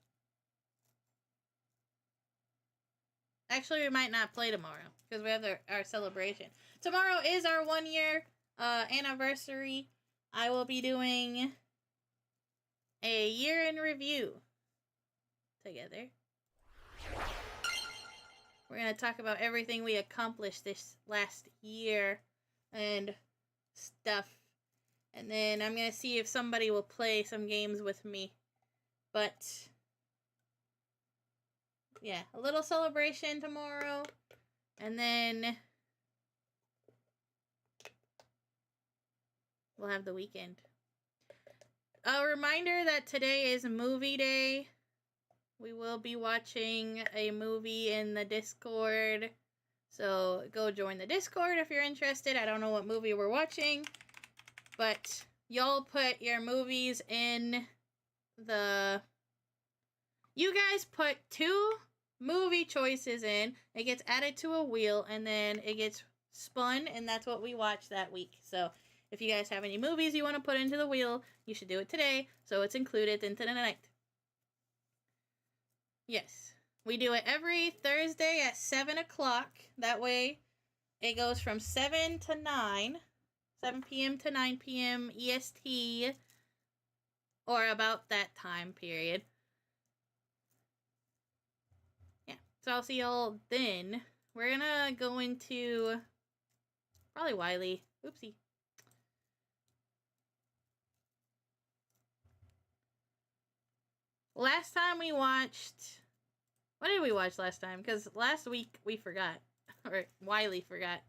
Actually, we might not play tomorrow because we have our celebration. Tomorrow is our 1 year anniversary. I will be doing a year in review together. We're going to talk about everything we accomplished this last year and stuff. And then I'm going to see if somebody will play some games with me. But yeah, a little celebration tomorrow. And then we'll have the weekend. A reminder that today is movie day. We will be watching a movie in the Discord. So go join the Discord if you're interested. I don't know what movie we're watching. But y'all put your movies in the... You guys put 2 movie choices in. It gets added to a wheel. And then it gets spun. And that's what we watch that week. So if you guys have any movies you want to put into the wheel, you should do it today. So it's included into the night. Yes. We do it every Thursday at 7 o'clock. That way it goes from 7 to 9. 7 p.m. to 9 p.m. EST. Or about that time period. Yeah. So I'll see y'all then. We're gonna go into... Probably Wiley. Oopsie. Last time we watched... What did we watch last time? Because last week we forgot. Or Wiley forgot.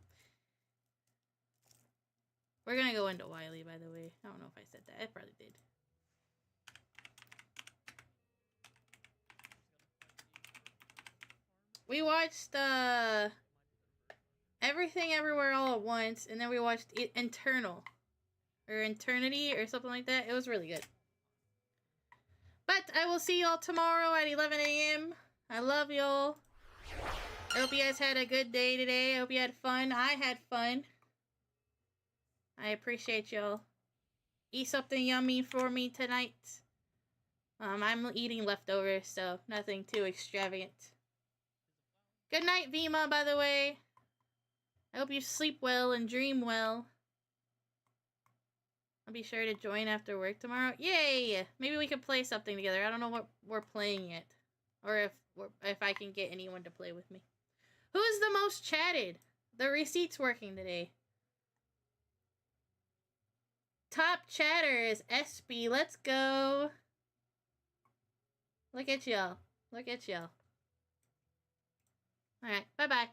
We're gonna go into Wiley, by the way. I don't know if I said that. I probably did. We watched Everything Everywhere All at Once, and then we watched Internal. Or Eternity, or something like that. It was really good. But I will see y'all tomorrow at 11 a.m. I love y'all. I hope you guys had a good day today. I hope you had fun. I had fun. I appreciate y'all. Eat something yummy for me tonight. I'm eating leftovers, so nothing too extravagant. Good night, Vima, by the way. I hope you sleep well and dream well. I'll be sure to join after work tomorrow. Yay! Maybe we could play something together. I don't know what we're playing yet. Or if I can get anyone to play with me. Who's the most chatted? The receipt's working today. Top chatter is SB. Let's go. Look at y'all. Look at y'all. Alright, bye-bye.